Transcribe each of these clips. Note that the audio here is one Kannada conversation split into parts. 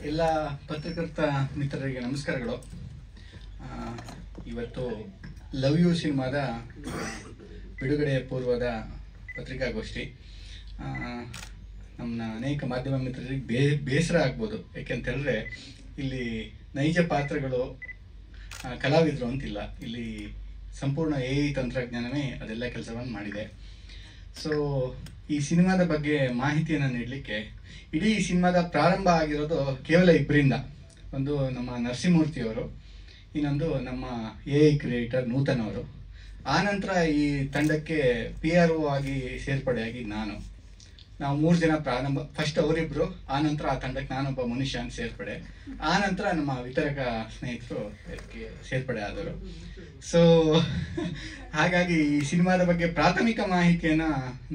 ಎಲ್ಲ ಪತ್ರಕರ್ತ ಮಿತ್ರರಿಗೆ ನಮಸ್ಕಾರಗಳು. ಇವತ್ತು ಲವ್ ಯು ಸಿನಿಮಾದ ಬಿಡುಗಡೆ ಪೂರ್ವದ ಪತ್ರಿಕಾಗೋಷ್ಠಿ. ನಮ್ಮ ಅನೇಕ ಮಾಧ್ಯಮ ಮಿತ್ರರಿಗೆ ಬೇಸರ ಆಗ್ಬೋದು. ಯಾಕೆಂತ ಹೇಳಿದ್ರೆ ಇಲ್ಲಿ ನೈಜ ಪಾತ್ರಗಳು ಕಲಾವಿದರು ಅಂತಿಲ್ಲ. ಇಲ್ಲಿ ಸಂಪೂರ್ಣ AI ತಂತ್ರಜ್ಞಾನವೇ ಅದೆಲ್ಲ ಕೆಲಸವನ್ನು ಮಾಡಿದೆ. ಸೊ ಈ ಸಿನಿಮಾದ ಬಗ್ಗೆ ಮಾಹಿತಿಯನ್ನು ನೀಡಲಿಕ್ಕೆ ಇಡೀ ಸಿನಿಮಾದ ಪ್ರಾರಂಭ ಆಗಿರೋದು ಕೇವಲ ಇಬ್ಬರಿಂದ. ಒಂದು ನಮ್ಮ ನರಸಿಂಹಮೂರ್ತಿಯವರು, ಇನ್ನೊಂದು ನಮ್ಮ AI ಕ್ರಿಯೇಟರ್ ನೂತನ್ ಅವರು. ಆನಂತರ ಈ ತಂಡಕ್ಕೆ PRO ಆಗಿ ಸೇರ್ಪಡೆಯಾಗಿ ನಾವು 3 ಜನ ಪ್ರಾರಂಭ. ಫಸ್ಟ್ ಅವರಿಬ್ಬರು, ಆನಂತರ ಆ ತಂಡಕ್ಕೆ ನಾನೊಬ್ಬ ಮನುಷ್ಯ ಅಂತ ಸೇರ್ಪಡೆ. ಆನಂತರ ನಮ್ಮ ವಿತರಕ ಸ್ನೇಹಿತರು ಸೇರ್ಪಡೆ ಆದರು. ಸೊ ಹಾಗಾಗಿ ಈ ಸಿನಿಮಾದ ಬಗ್ಗೆ ಪ್ರಾಥಮಿಕ ಮಾಹಿತಿಯನ್ನು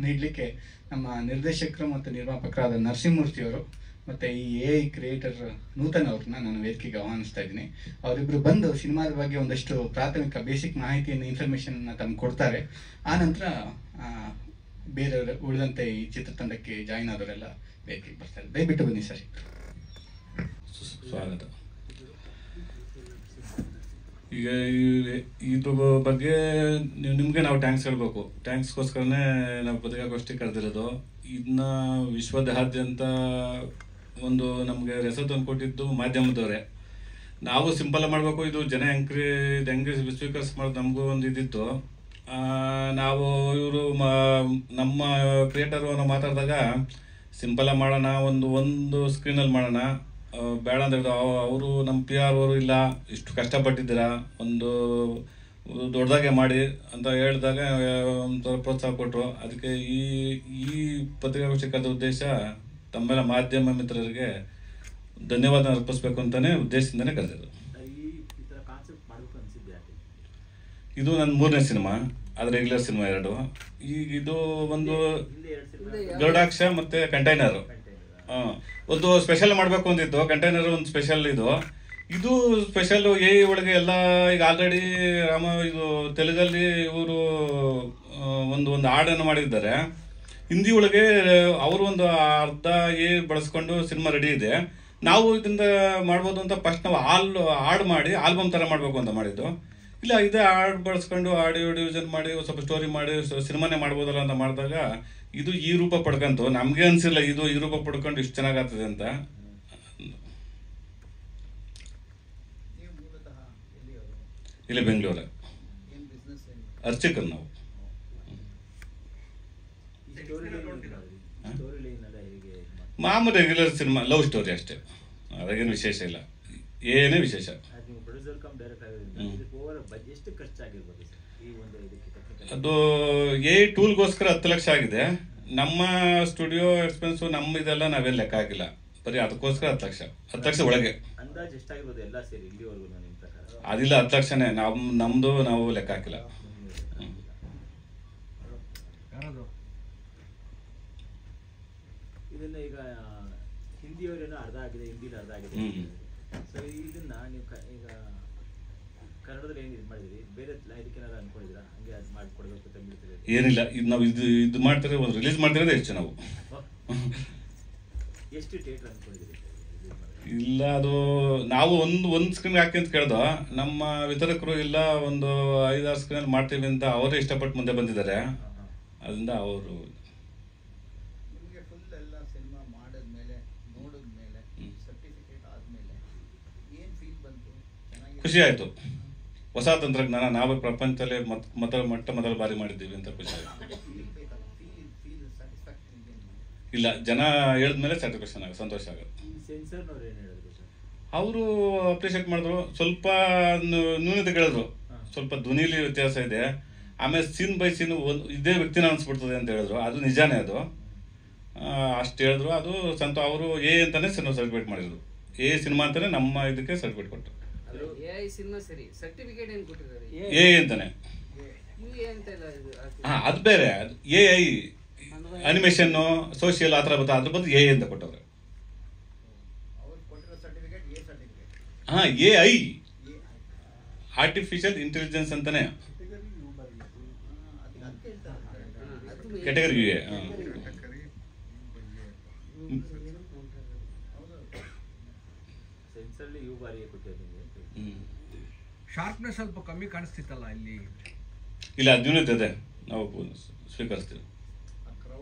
ನೀಡಲಿಕ್ಕೆ ನಮ್ಮ ನಿರ್ದೇಶಕರು ಮತ್ತು ನಿರ್ಮಾಪಕರಾದ ನರಸಿಂಹಮೂರ್ತಿಯವರು ಮತ್ತು ಈ AI ಕ್ರಿಯೇಟರ್ ನೂತನ್ ಅವ್ರನ್ನ ನಾನು ವೇದಿಕೆಗೆ ಆಹ್ವಾನಿಸ್ತಾ ಇದ್ದೀನಿ. ಅವರಿಬ್ಬರು ಬಂದು ಸಿನಿಮಾದ ಬಗ್ಗೆ ಒಂದಷ್ಟು ಪ್ರಾಥಮಿಕ ಬೇಸಿಕ್ ಮಾಹಿತಿಯನ್ನು, ಇನ್ಫಾರ್ಮೇಷನ್ನ ತಮ್ಗೆ ಕೊಡ್ತಾರೆ. ಆನಂತರ ಬೇರೆಯವರು ಉಳಿದಂತೆ ಈ ಚಿತ್ರತಂಡಕ್ಕೆ ಜಾಯಿನ್ ಆದವರೆಲ್ಲ ವೇದಿಕೆಗೆ ಬರ್ತಾರೆ. ದಯವಿಟ್ಟು ಬನ್ನಿ ಸರ್. ಸ್ವಾಗತ. ಈಗ ಇದ್ರ ಬಗ್ಗೆ ನಿಮಗೆ ನಾವು ಟ್ಯಾಂಕ್ಸ್ ಹೇಳಬೇಕು. ಟ್ಯಾಂಕ್ಸ್ಗೋಸ್ಕರನೇ ನಾವು ಪತ್ರಿಕಾಗೋಷ್ಠಿ ಕರೆದಿರೋದು. ಇದನ್ನ ವಿಶ್ವದಾದ್ಯಂತ ಒಂದು ನಮಗೆ ರೆಸತ್ತು ಕೊಟ್ಟಿದ್ದು ಮಾಧ್ಯಮದವರೇ. ನಾವು ಸಿಂಪಲ್ ಮಾಡಬೇಕು, ಇದು ಜನ ಹೆಂಗೆ ಸ್ವೀಕರಿಸ್ ಮಾಡೋದು ನಮಗೂ ಒಂದು ಇದಿತ್ತು. ನಾವು ಇವರು ನಮ್ಮ ಕ್ರಿಯೇಟರು ಅನ್ನೋ ಮಾತಾಡಿದಾಗ ಸಿಂಪಲಾಗಿ ಮಾಡೋಣ, ಒಂದು ಸ್ಕ್ರೀನಲ್ಲಿ ಮಾಡೋಣ, ಬೇಡ ಅಂತ ಹೇಳಿದ್ರು. ಅವರು ನಮ್ಮ PRO ಅವರು ಇಲ್ಲ, ಇಷ್ಟು ಕಷ್ಟಪಟ್ಟಿದ್ದೀರಾ, ಒಂದು ದೊಡ್ಡದಾಗೆ ಮಾಡಿ ಅಂತ ಹೇಳಿದಾಗ ಒಂಥರ ಪ್ರೋತ್ಸಾಹ ಕೊಟ್ಟರು. ಅದಕ್ಕೆ ಈ ಪತ್ರಿಕಾಗೋಷ್ಠಿ ಕರೆದ ಉದ್ದೇಶ ತಮ್ಮೆಲ್ಲ ಮಾಧ್ಯಮ ಮಿತ್ರರಿಗೆ ಧನ್ಯವಾದ ಅರ್ಪಿಸ್ಬೇಕು ಅಂತಲೇ ಉದ್ದೇಶದಿಂದನೇ ಕರೆದಿದ್ದು. ಇದು ನನ್ನ 3ನೇ ಸಿನಿಮಾ, ಅದು ರೆಗ್ಯುಲರ್ ಸಿನಿಮಾ 2. ಈಗ ಇದು ಒಂದು ಗರುಡಾಕ್ಷ ಮತ್ತು ಕಂಟೈನರು. ಒಂದು ಸ್ಪೆಷಲ್ ಮಾಡಬೇಕು ಅಂತಿತ್ತು. ಕಂಟೈನರ್ ಒಂದು ಸ್ಪೆಷಲ್. ಇದು ಸ್ಪೆಷಲ್ಲು AI ಒಳಗೆ ಎಲ್ಲ. ಈಗ ಆಲ್ರೆಡಿ ಇದು ತೆಲುಗಲ್ಲಿ ಇವರು ಒಂದು ಹಾಡನ್ನು ಮಾಡಿದ್ದಾರೆ. ಹಿಂದಿ ಒಳಗೆ ಅವರು ಒಂದು ಅರ್ಧ AI ಬಳಸ್ಕೊಂಡು ಸಿನಿಮಾ ರೆಡಿ ಇದೆ. ನಾವು ಇದರಿಂದ ಮಾಡ್ಬೋದು ಅಂತ ಫಸ್ಟ್ ನಾವು ಹಾಡು ಮಾಡಿ ಆಲ್ಬಮ್ ಥರ ಮಾಡಬೇಕು ಅಂತ ಮಾಡಿದ್ದು. ಇಲ್ಲ, ಇದೇ ಹಾಡು ಬಳಸ್ಕೊಂಡು ಆಡಿಯೋ ಡಿವಿಷನ್ ಮಾಡಿ ಸ್ವಲ್ಪ ಸ್ಟೋರಿ ಮಾಡಿ ಸಿನಿಮಾನೇ ಮಾಡ್ಬೋದಲ್ಲ ಅಂತ ಮಾಡಿದಾಗ ಇದು ಈ ರೂಪ ಪಡ್ಕಂತು. ನಮಗೆ ಅನ್ಸಿಲ್ಲ ಇದು ಈ ರೂಪ ಪಡ್ಕೊಂಡು ಇಷ್ಟು ಚೆನ್ನಾಗಾಗ್ತದೆ ಅಂತ. ಇಲ್ಲಿ ಬೆಂಗಳೂರ ಅರ್ಚಕರು ನಾವು. ಮಾಮೂಲಿ ರೆಗ್ಯುಲರ್ ಸಿನಿಮಾ, ಲವ್ ಸ್ಟೋರಿ ಅಷ್ಟೇ, ಅದೇನು ವಿಶೇಷ ಇಲ್ಲ, ಏನೇ ವಿಶೇಷ. ಅದು AI ಟೂಲ್ಗೋಸ್ಕರ 10 ಲಕ್ಷ ಆಗಿದೆ. ನಮ್ಮ ಸ್ಟುಡಿಯೋ ಎಕ್ಸ್ಪೆನ್ಸು ನಮ್ಮ ಇದೆಲ್ಲ ನಾವೇನು ಲೆಕ್ಕ ಹಾಕಿಲ್ಲ. ಬರೀ ಅದಕ್ಕೋಸ್ಕರ 10 ಲಕ್ಷ ಒಳಗೆ ಅದಿಲ್ಲ. 10 ಲಕ್ಷನೇ ನಮ್ದು ನಾವು ಲೆಕ್ಕ ಹಾಕಿಲ್ಲ. ಇದನ್ನ ಈಗ ಹಿಂದಿಯವರೇನೋ ಅರ್ಧ ಆಗಿದೆ, ಹಿಂದಿಲಿ ಅರ್ಧ ಆಗಿದೆ. ಸೊ ಇದನ್ನ ನೀವು ಈಗ ಕನ್ನಡದಲ್ಲಿ ಏನು ಇದು ಮಾಡಿದಿರಿ, ಬೇರೆ ಇದಕ್ಕೇನಾದ್ರು ಅನ್ಕೊಂಡಿದ್ದೀರಾ? ಹಂಗೆ ಅದು ಮಾಡಿಕೊಡ್ಬೇಕು ತಮಿಳ್ತಿರಿ? ಏನಿಲ್ಲ, ಇದು ನಾವು ಇದು ಮಾಡ್ತಾರೆ, ಒಂದು ರಿಲೀಸ್ ಮಾಡ್ತಿರೋದೇ ಹೆಚ್ಚು. ನಾವು ಎಷ್ಟು ಥಿಯೇಟರ್ ಅನ್ಕೊಂಡಿದ್ದೀರಿ? ಇಲ್ಲ, ಅದು ನಾವು ಒಂದು ಸ್ಕ್ರೀನ್ ಹಾಕಿ ಅಂತ ಕೇಳ್ದೋ. ನಮ್ಮ ವಿತರಕರು ಇಲ್ಲ, ಒಂದು 5-6 ಸ್ಕ್ರೀನಲ್ಲಿ ಮಾಡ್ತೀವಿ ಅಂತ ಅವರೇ ಇಷ್ಟಪಟ್ಟು ಮುಂದೆ ಬಂದಿದ್ದಾರೆ. ಅದರಿಂದ ಅವರು ಖುಷಿ ಆಯಿತು. ಹೊಸ ತಂತ್ರಜ್ಞಾನ, ನಾವು ಪ್ರಪಂಚದಲ್ಲೇ ಮೊದಲ ಬಾರಿ ಮಾಡಿದ್ದೀವಿ ಅಂತ ಖುಷಿ ಆಯಿತು. ಇಲ್ಲ, ಜನ ಹೇಳಿದ್ಮೇಲೆ ಸ್ಯಾಟಿಸ್ಫ್ಯಾಕ್ಷನ್ ಆಗ ಸಂತೋಷ ಆಗುತ್ತೆ. ಅವರು ಅಪ್ರಿಷಿಯೇಟ್ ಮಾಡಿದ್ರು. ಸ್ವಲ್ಪ ನ್ಯೂನತೆ ಕೇಳಿದ್ರು, ಸ್ವಲ್ಪ ಧ್ವನಿಲಿ ವ್ಯತ್ಯಾಸ ಇದೆ. ಆಮೇಲೆ ಸೀನ್ ಬೈ ಸೀನ್ ಇದೇ ವ್ಯಕ್ತಿನ ಅನಿಸ್ಬಿಡ್ತದೆ ಅಂತ ಹೇಳಿದ್ರು. ಅದು ನಿಜಾನೇ, ಅದು ಅಷ್ಟು ಹೇಳಿದ್ರು. ಅದು ಅವರು AI ಅಂತಾನೆ ಸರ್ಟಿಫಿಕೇಟ್ ಮಾಡಿದ್ರು. AI ಸಿನಿಮಾ ಅಂತಾನೆ ನಮ್ಮ ಇದಕ್ಕೆ ಸರ್ಟಿಫಿಕೇಟ್ ಕೊಟ್ಟರು. AI ಅಂತಾನೆ. ಅದು ಬೇರೆ, AI ಅನಿಮೇಷನ್ನು, ಸೋಷಿಯಲ್ ಆ ಥರ ಬರ್ತದೆ. ಅದ್ರ ಬದಲು AI ಅಂತ ಕೊಟ್ಟವ್ರೆ. AI ಆರ್ಟಿಫಿಷಿಯಲ್ ಇಂಟೆಲಿಜೆನ್ಸ್ ಅಂತಾನೆ ಕೆಟಗರಿಗೆ. ಸೆನ್ಸಲ್ಲಿ ಯು ಬಾರಿಗೆ ಕೊಟ್ಟಿದ್ದೀನಿ. ಶಾರ್ಪ್ನೆಸ್ ಸ್ವಲ್ಪ ಕಮ್ಮಿ ಕಾಣಿಸ್ತಿತ್ತಲ್ಲ ಇಲ್ಲಿ. ಇಲ್ಲ ಅದ್ಯೂನತೆ ನಾವು ಸ್ವೀಕರಿಸ್ತೀವಿ.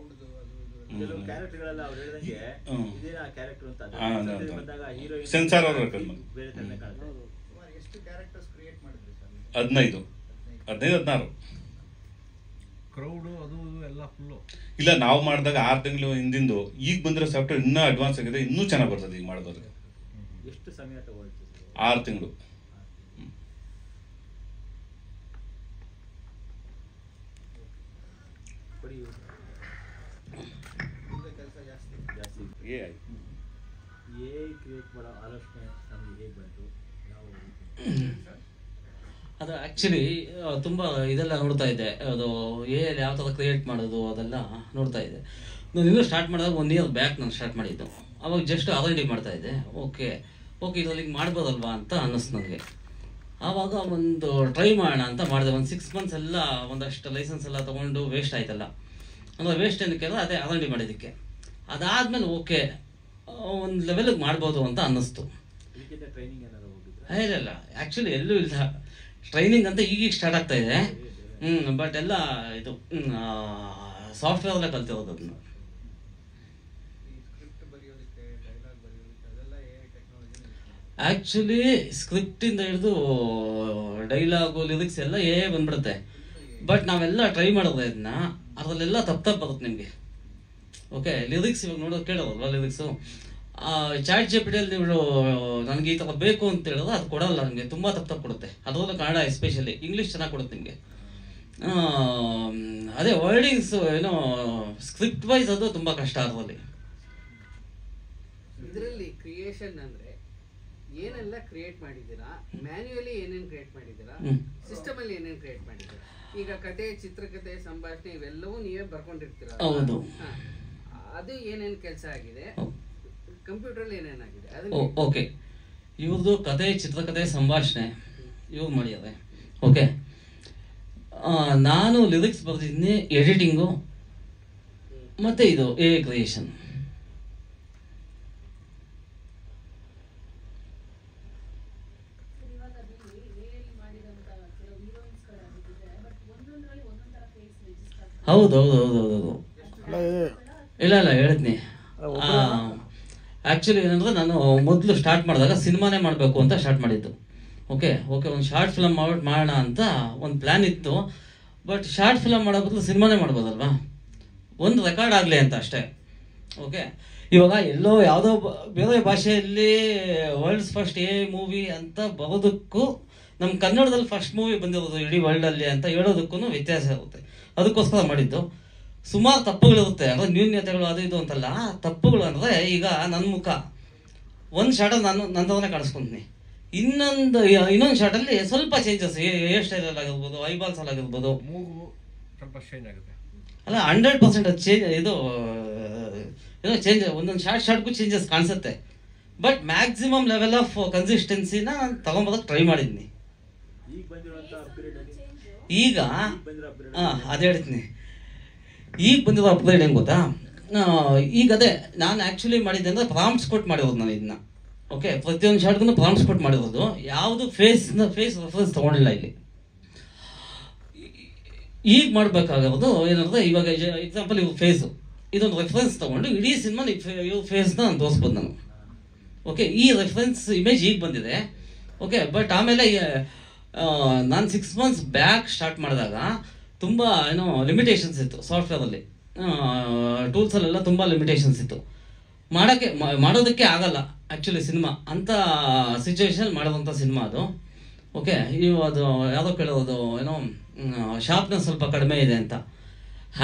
ಕೆಲವು ಕ್ಯಾರೆಕ್ಟರ್ಗಳೆಲ್ಲ ಅವ್ರು ಹೇಳಿದಂಗೆ ಇದೇನಾ ಕ್ಯಾರೆಕ್ಟರ್ ಅಂತ ಬಂದಾಗ ಹೀರೋಯಿನ್ ಸೆನ್ಸಾರ್ ಅವರು ಬೇರೆ ತರನೇ ಕಾಣುತ್ತೆ. ಎಷ್ಟು ಕ್ಯಾರೆಕ್ಟರ್ಸ್ ಕ್ರಿಯೇಟ್ ಮಾಡಿದ್ರಿ ಸರ್? 15 16 ಕ್ರೌಡು ಅದು ಎಲ್ಲ ಫುಲ್ಲು. ಇಲ್ಲ ನಾವು ಮಾಡಿದಾಗ 6 ತಿಂಗಳು ಹಿಂದಿಂದು, ಈಗ ಬಂದಿರೋ ಸಾಫ್ಟ್ವೇರ್ ಇನ್ನೂ ಅಡ್ವಾನ್ಸ್ ಆಗಿದೆ, ಇನ್ನೂ ಚೆನ್ನಾಗಿ ಬರ್ತದೆ ಈಗ ಮಾಡಿದವ್ರಿಗೆ. ಎಷ್ಟು ಸಮಯ ತಗೊಳ್ತು? 6 ತಿಂಗಳು. AI ಕ್ರಿಯೇಟ್ ಮಾಡೋ ಆಲೋಚನೆ ನಮಗೆ ಹೇಗೆ ಬಂತು? ಅದು ಆ್ಯಕ್ಚುಲಿ ತುಂಬ ಇದೆಲ್ಲ ನೋಡ್ತಾ ಇದ್ದೆ, ಅದು ಯಾವ ಥರ ಕ್ರಿಯೇಟ್ ಮಾಡೋದು ಅದೆಲ್ಲ ನೋಡ್ತಾ ಇದ್ದೆ. ನಾನು ಇನ್ನೂ ಸ್ಟಾರ್ಟ್ ಮಾಡಿದಾಗ 1 ಇಯರ್ ಬ್ಯಾಕ್ ನಾನು ಸ್ಟಾರ್ಟ್ ಮಾಡಿದ್ದು. ಅವಾಗ ಜಸ್ಟ್ R&D ಮಾಡ್ತಾಯಿದ್ದೆ. ಓಕೆ ಇದರಲ್ಲಿ ಹಿಂಗೆ ಮಾಡ್ಬೋದಲ್ವಾ ಅಂತ ಅನ್ನಿಸ್ತು ನನಗೆ. ಆವಾಗ ಒಂದು ಟ್ರೈ ಮಾಡೋಣ ಅಂತ ಮಾಡಿದೆ. ಒಂದು 6 ಮಂತ್ಸ್ ಎಲ್ಲ ಒಂದಷ್ಟು ಲೈಸೆನ್ಸ್ ಎಲ್ಲ ತೊಗೊಂಡು ವೇಸ್ಟ್ ಆಯ್ತಲ್ಲ. ಅಂದರೆ ವೇಸ್ಟ್ ಏನಕ್ಕೆ ಅದೇ R&D ಮಾಡಿದ್ದಕ್ಕೆ. ಅದಾದಮೇಲೆ ಓಕೆ ಒಂದು ಲೆವೆಲಿಗೆ ಮಾಡ್ಬೋದು ಅಂತ ಅನ್ನಿಸ್ತು. ಇಲ್ಲ ಆ್ಯಕ್ಚುಲಿ ಎಲ್ಲೂ ಇಲ್ಲ, ಟ್ರೈನಿಂಗ್ ಅಂತ ಈಗೀಗ ಸ್ಟಾರ್ಟ್ ಆಗ್ತಾ ಇದೆ. ಬಟ್ ಎಲ್ಲ ಇದು ಸಾಫ್ಟ್ವೇರೆಲ್ಲ ಕಲ್ತಿರೋದು ಅದನ್ನ. ಆ್ಯಕ್ಚುಲಿ ಸ್ಕ್ರಿಪ್ಟಿಂದ ಹಿಡಿದು ಡೈಲಾಗು ಲಿರಿಕ್ಸ್ ಎಲ್ಲ ಬಂದ್ಬಿಡುತ್ತೆ. ಬಟ್ ನಾವೆಲ್ಲ ಟ್ರೈ ಮಾಡೋದು ಇದನ್ನ, ಅದರಲ್ಲೆಲ್ಲ ತಪ್ಪು ಬರುತ್ತೆ ನಿಮಗೆ. ಓಕೆ ಲಿರಿಕ್ಸ್ ಇವಾಗ ನೋಡೋದು ಕೇಳೋದಲ್ವ, ಲಿರಿಕ್ಸು ಚಾಟ್ ಜಿಪಿಟಿಯಲ್ಲಿ ನೀವು ನನಗೆ ಈ ಥರ ಬೇಕು ಅಂತ ಹೇಳಿದ್ರೆ ಅದು ಕೊಡಲ್ಲ ನಿಮಗೆ, ತುಂಬ ತಪ್ಪು ಕೊಡುತ್ತೆ. ಅದರಲ್ಲೂ ಕನ್ನಡ ಎಸ್ಪೆಷಲಿ, ಇಂಗ್ಲೀಷ್ ಚೆನ್ನಾಗಿ ಕೊಡುತ್ತೆ ನಿಮಗೆ. ಅದೇ ವರ್ಡಿಂಗ್ಸು ಏನೋ ಸ್ಕ್ರಿಪ್ಟ್ ವೈಸ್ ಅದು ತುಂಬ ಕಷ್ಟ ಅದರಲ್ಲಿ. ಇದರಲ್ಲಿ ಕ್ರಿಯೇಷನ್ ಅಂದರೆ ಏನೆಲ್ಲ ಕ್ರಿಯೇಟ್ ಮಾಡಿದ್ದೀರಾ, ಮ್ಯಾನ್ಯುಯಲಿ ಏನೇನು ಕ್ರಿಯೇಟ್ ಮಾಡಿದ್ದೀರಾ, ಸಿಸ್ಟಮಲ್ಲಿ ಏನೇನು ಕ್ರಿಯೇಟ್ ಮಾಡಿದ್ದೀರಾ? ಈಗ ಕತೆ, ಚಿತ್ರಕಥೆ, ಸಂಭಾಷಣೆ ಇವೆಲ್ಲವೂ ನೀವೇ ಬರ್ಕೊಂಡಿರ್ತೀರ. ಹೌದು. ಅದು ಏನೇನು ಕೆಲಸ ಆಗಿದೆ, ಕಂಪ್ಯೂಟರಲ್ಲಿ ಏನೇನಾಗಿದೆ? ಓಕೆ, ಇವ್ರದ್ದು ಕತೆ, ಚಿತ್ರಕಥೆ, ಸಂಭಾಷಣೆ ಇವ್ರು ಮಾಡಿದ್ದಾರೆ. ಓಕೆ, ನಾನು ಲಿರಿಕ್ಸ್ ಬರ್ದಿದ್ದೀನಿ, ಎಡಿಟಿಂಗು ಮತ್ತು ಇದು AI ಕ್ರಿಯೇಷನ್. ಹೌದು. ಇಲ್ಲ ಹೇಳಿದ್ನಿ. ಆ್ಯಕ್ಚುಲಿ ಏನಂದ್ರೆ ನಾನು ಮೊದಲು ಸ್ಟಾರ್ಟ್ ಮಾಡಿದಾಗ ಸಿನಿಮಾನೇ ಮಾಡಬೇಕು ಅಂತ ಸ್ಟಾರ್ಟ್ ಮಾಡಿದ್ದು. ಓಕೆ ಒಂದು ಶಾರ್ಟ್ ಫಿಲಮ್ ಮಾಡೋಣ ಅಂತ ಒಂದು ಪ್ಲ್ಯಾನ್ ಇತ್ತು. ಬಟ್ ಶಾರ್ಟ್ ಫಿಲಮ್ ಮಾಡೋ ಬದಲು ಸಿನಿಮಾನೇ ಮಾಡ್ಬೋದಲ್ವಾ, ಒಂದು ರೆಕಾರ್ಡ್ ಆಗಲಿ ಅಂತ ಅಷ್ಟೇ. ಓಕೆ, ಇವಾಗ ಎಲ್ಲೋ ಯಾವುದೋ ಬೇರೆ ಭಾಷೆಯಲ್ಲಿ ವರ್ಲ್ಡ್ಸ್ ಫಸ್ಟ್ AI ಮೂವಿ ಅಂತ ಬರೋದಕ್ಕೂ ನಮ್ಮ ಕನ್ನಡದಲ್ಲಿ ಫಸ್ಟ್ ಮೂವಿ ಬಂದಿರೋದು ಇಡೀ ವರ್ಲ್ಡಲ್ಲಿ ಅಂತ ಹೇಳೋದಕ್ಕೂ ವ್ಯತ್ಯಾಸ ಇರುತ್ತೆ. ಅದಕ್ಕೋಸ್ಕರ ಮಾಡಿದ್ದು. ಸುಮಾರು ತಪ್ಪುಗಳಿರುತ್ತೆ, ಅಂದರೆ ನ್ಯೂನ್ಯತೆಗಳು ಅದು ಇದು ಅಂತಲ್ಲ. ತಪ್ಪುಗಳು ಅಂದರೆ ಈಗ ನನ್ನ ಮುಖ ಒಂದು ಶಾರ್ಟಲ್ಲಿ ನಂದವನ್ನೇ ಕಾಣಿಸ್ಕೊಂತೀನಿ, ಇನ್ನೊಂದು ಶಾರ್ಟಲ್ಲಿ ಸ್ವಲ್ಪ ಚೇಂಜಸ್, ಹೇರ್ ಸ್ಟೈಲಲ್ಲಿ ಆಗಿರ್ಬೋದು, ಐಬಾಲ್ಸಲ್ಲಿ ಆಗಿರ್ಬೋದು, ಮೂಗು ಸ್ವಲ್ಪ ಚೇಂಜ್ ಆಗುತ್ತೆ. ಅಲ್ಲ 100% ಅದು ಚೇಂಜ್, ಇದು ಏನೋ ಚೇಂಜ್, ಒಂದೊಂದು ಶಾರ್ಟ್ಗೂ ಚೇಂಜಸ್ ಕಾಣಿಸುತ್ತೆ. ಬಟ್ ಮ್ಯಾಕ್ಸಿಮಮ್ ಲೆವೆಲ್ ಆಫ್ ಕನ್ಸಿಸ್ಟೆನ್ಸಿನ ನಾನು ತಗೊಂಬೋದಕ್ಕೆ ಟ್ರೈ ಮಾಡಿದ್ದೀನಿ. ಈಗ ಅದೇ ಹೇಳ್ತೀನಿ, ಈಗ ಬಂದಿರೋ ಅಪ್ಗ್ರೇಡ್ ಹೆಂಗೆ ಗೊತ್ತಾ? ಈಗ ಅದೇ ನಾನು ಆ್ಯಕ್ಚುಲಿ ಮಾಡಿದ್ದೆ ಅಂದರೆ ಪ್ರಾಂಪ್ಟ್ಸ್ ಕೊಟ್ಟು ಮಾಡಿರೋದು ನಾನು ಇದನ್ನ. ಓಕೆ, ಪ್ರತಿಯೊಂದು ಶಾರ್ಟ್ಗೂ ಪ್ರಾಂಪ್ಟ್ಸ್ ಕೊಟ್ಟು ಮಾಡಿರೋದು, ಯಾವುದು ಫೇಸ್ ರೆಫರೆನ್ಸ್ ತೊಗೊಂಡಿಲ್ಲ ಇಲ್ಲಿ. ಈಗ ಮಾಡಬೇಕಾಗಿರೋದು ಏನಂದರೆ, ಇವಾಗ ಎಕ್ಸಾಂಪಲ್ ಇವ್ರ ಫೇಸು, ಇದೊಂದು ರೆಫರೆನ್ಸ್ ತೊಗೊಂಡು ಇಡೀ ಸಿನಿಮಾ ಇವ್ರ ಫೇಸ್ನ ನಾನು ತೋರಿಸ್ಬೋದು ನಾನು. ಓಕೆ, ಈ ರೆಫರೆನ್ಸ್ ಇಮೇಜ್ ಈಗ ಬಂದಿದೆ. ಓಕೆ, ಬಟ್ ಆಮೇಲೆ ನಾನು 6 ಮಂತ್ಸ್ ಬ್ಯಾಕ್ ಸ್ಟಾರ್ಟ್ ಮಾಡಿದಾಗ ತುಂಬ ಏನೋ ಲಿಮಿಟೇಷನ್ಸ್ ಇತ್ತು ಸಾಫ್ಟ್ವೇರಲ್ಲಿ, ಟೂಲ್ಸಲ್ಲೆಲ್ಲ ತುಂಬ ಲಿಮಿಟೇಷನ್ಸ್ ಇತ್ತು. ಮಾಡೋದಕ್ಕೆ ಆಗಲ್ಲ ಆ್ಯಕ್ಚುಲಿ ಸಿನಿಮಾ ಅಂತ ಸಿಚುವೇಶನ್ ಮಾಡೋದಂಥ ಸಿನಿಮಾ ಅದು. ಓಕೆ, ಅದು ಯಾವುದೋ ಕೇಳೋದು ಏನೋ ಶಾರ್ಪ್ನೆಸ್ ಸ್ವಲ್ಪ ಕಡಿಮೆ ಇದೆ ಅಂತ.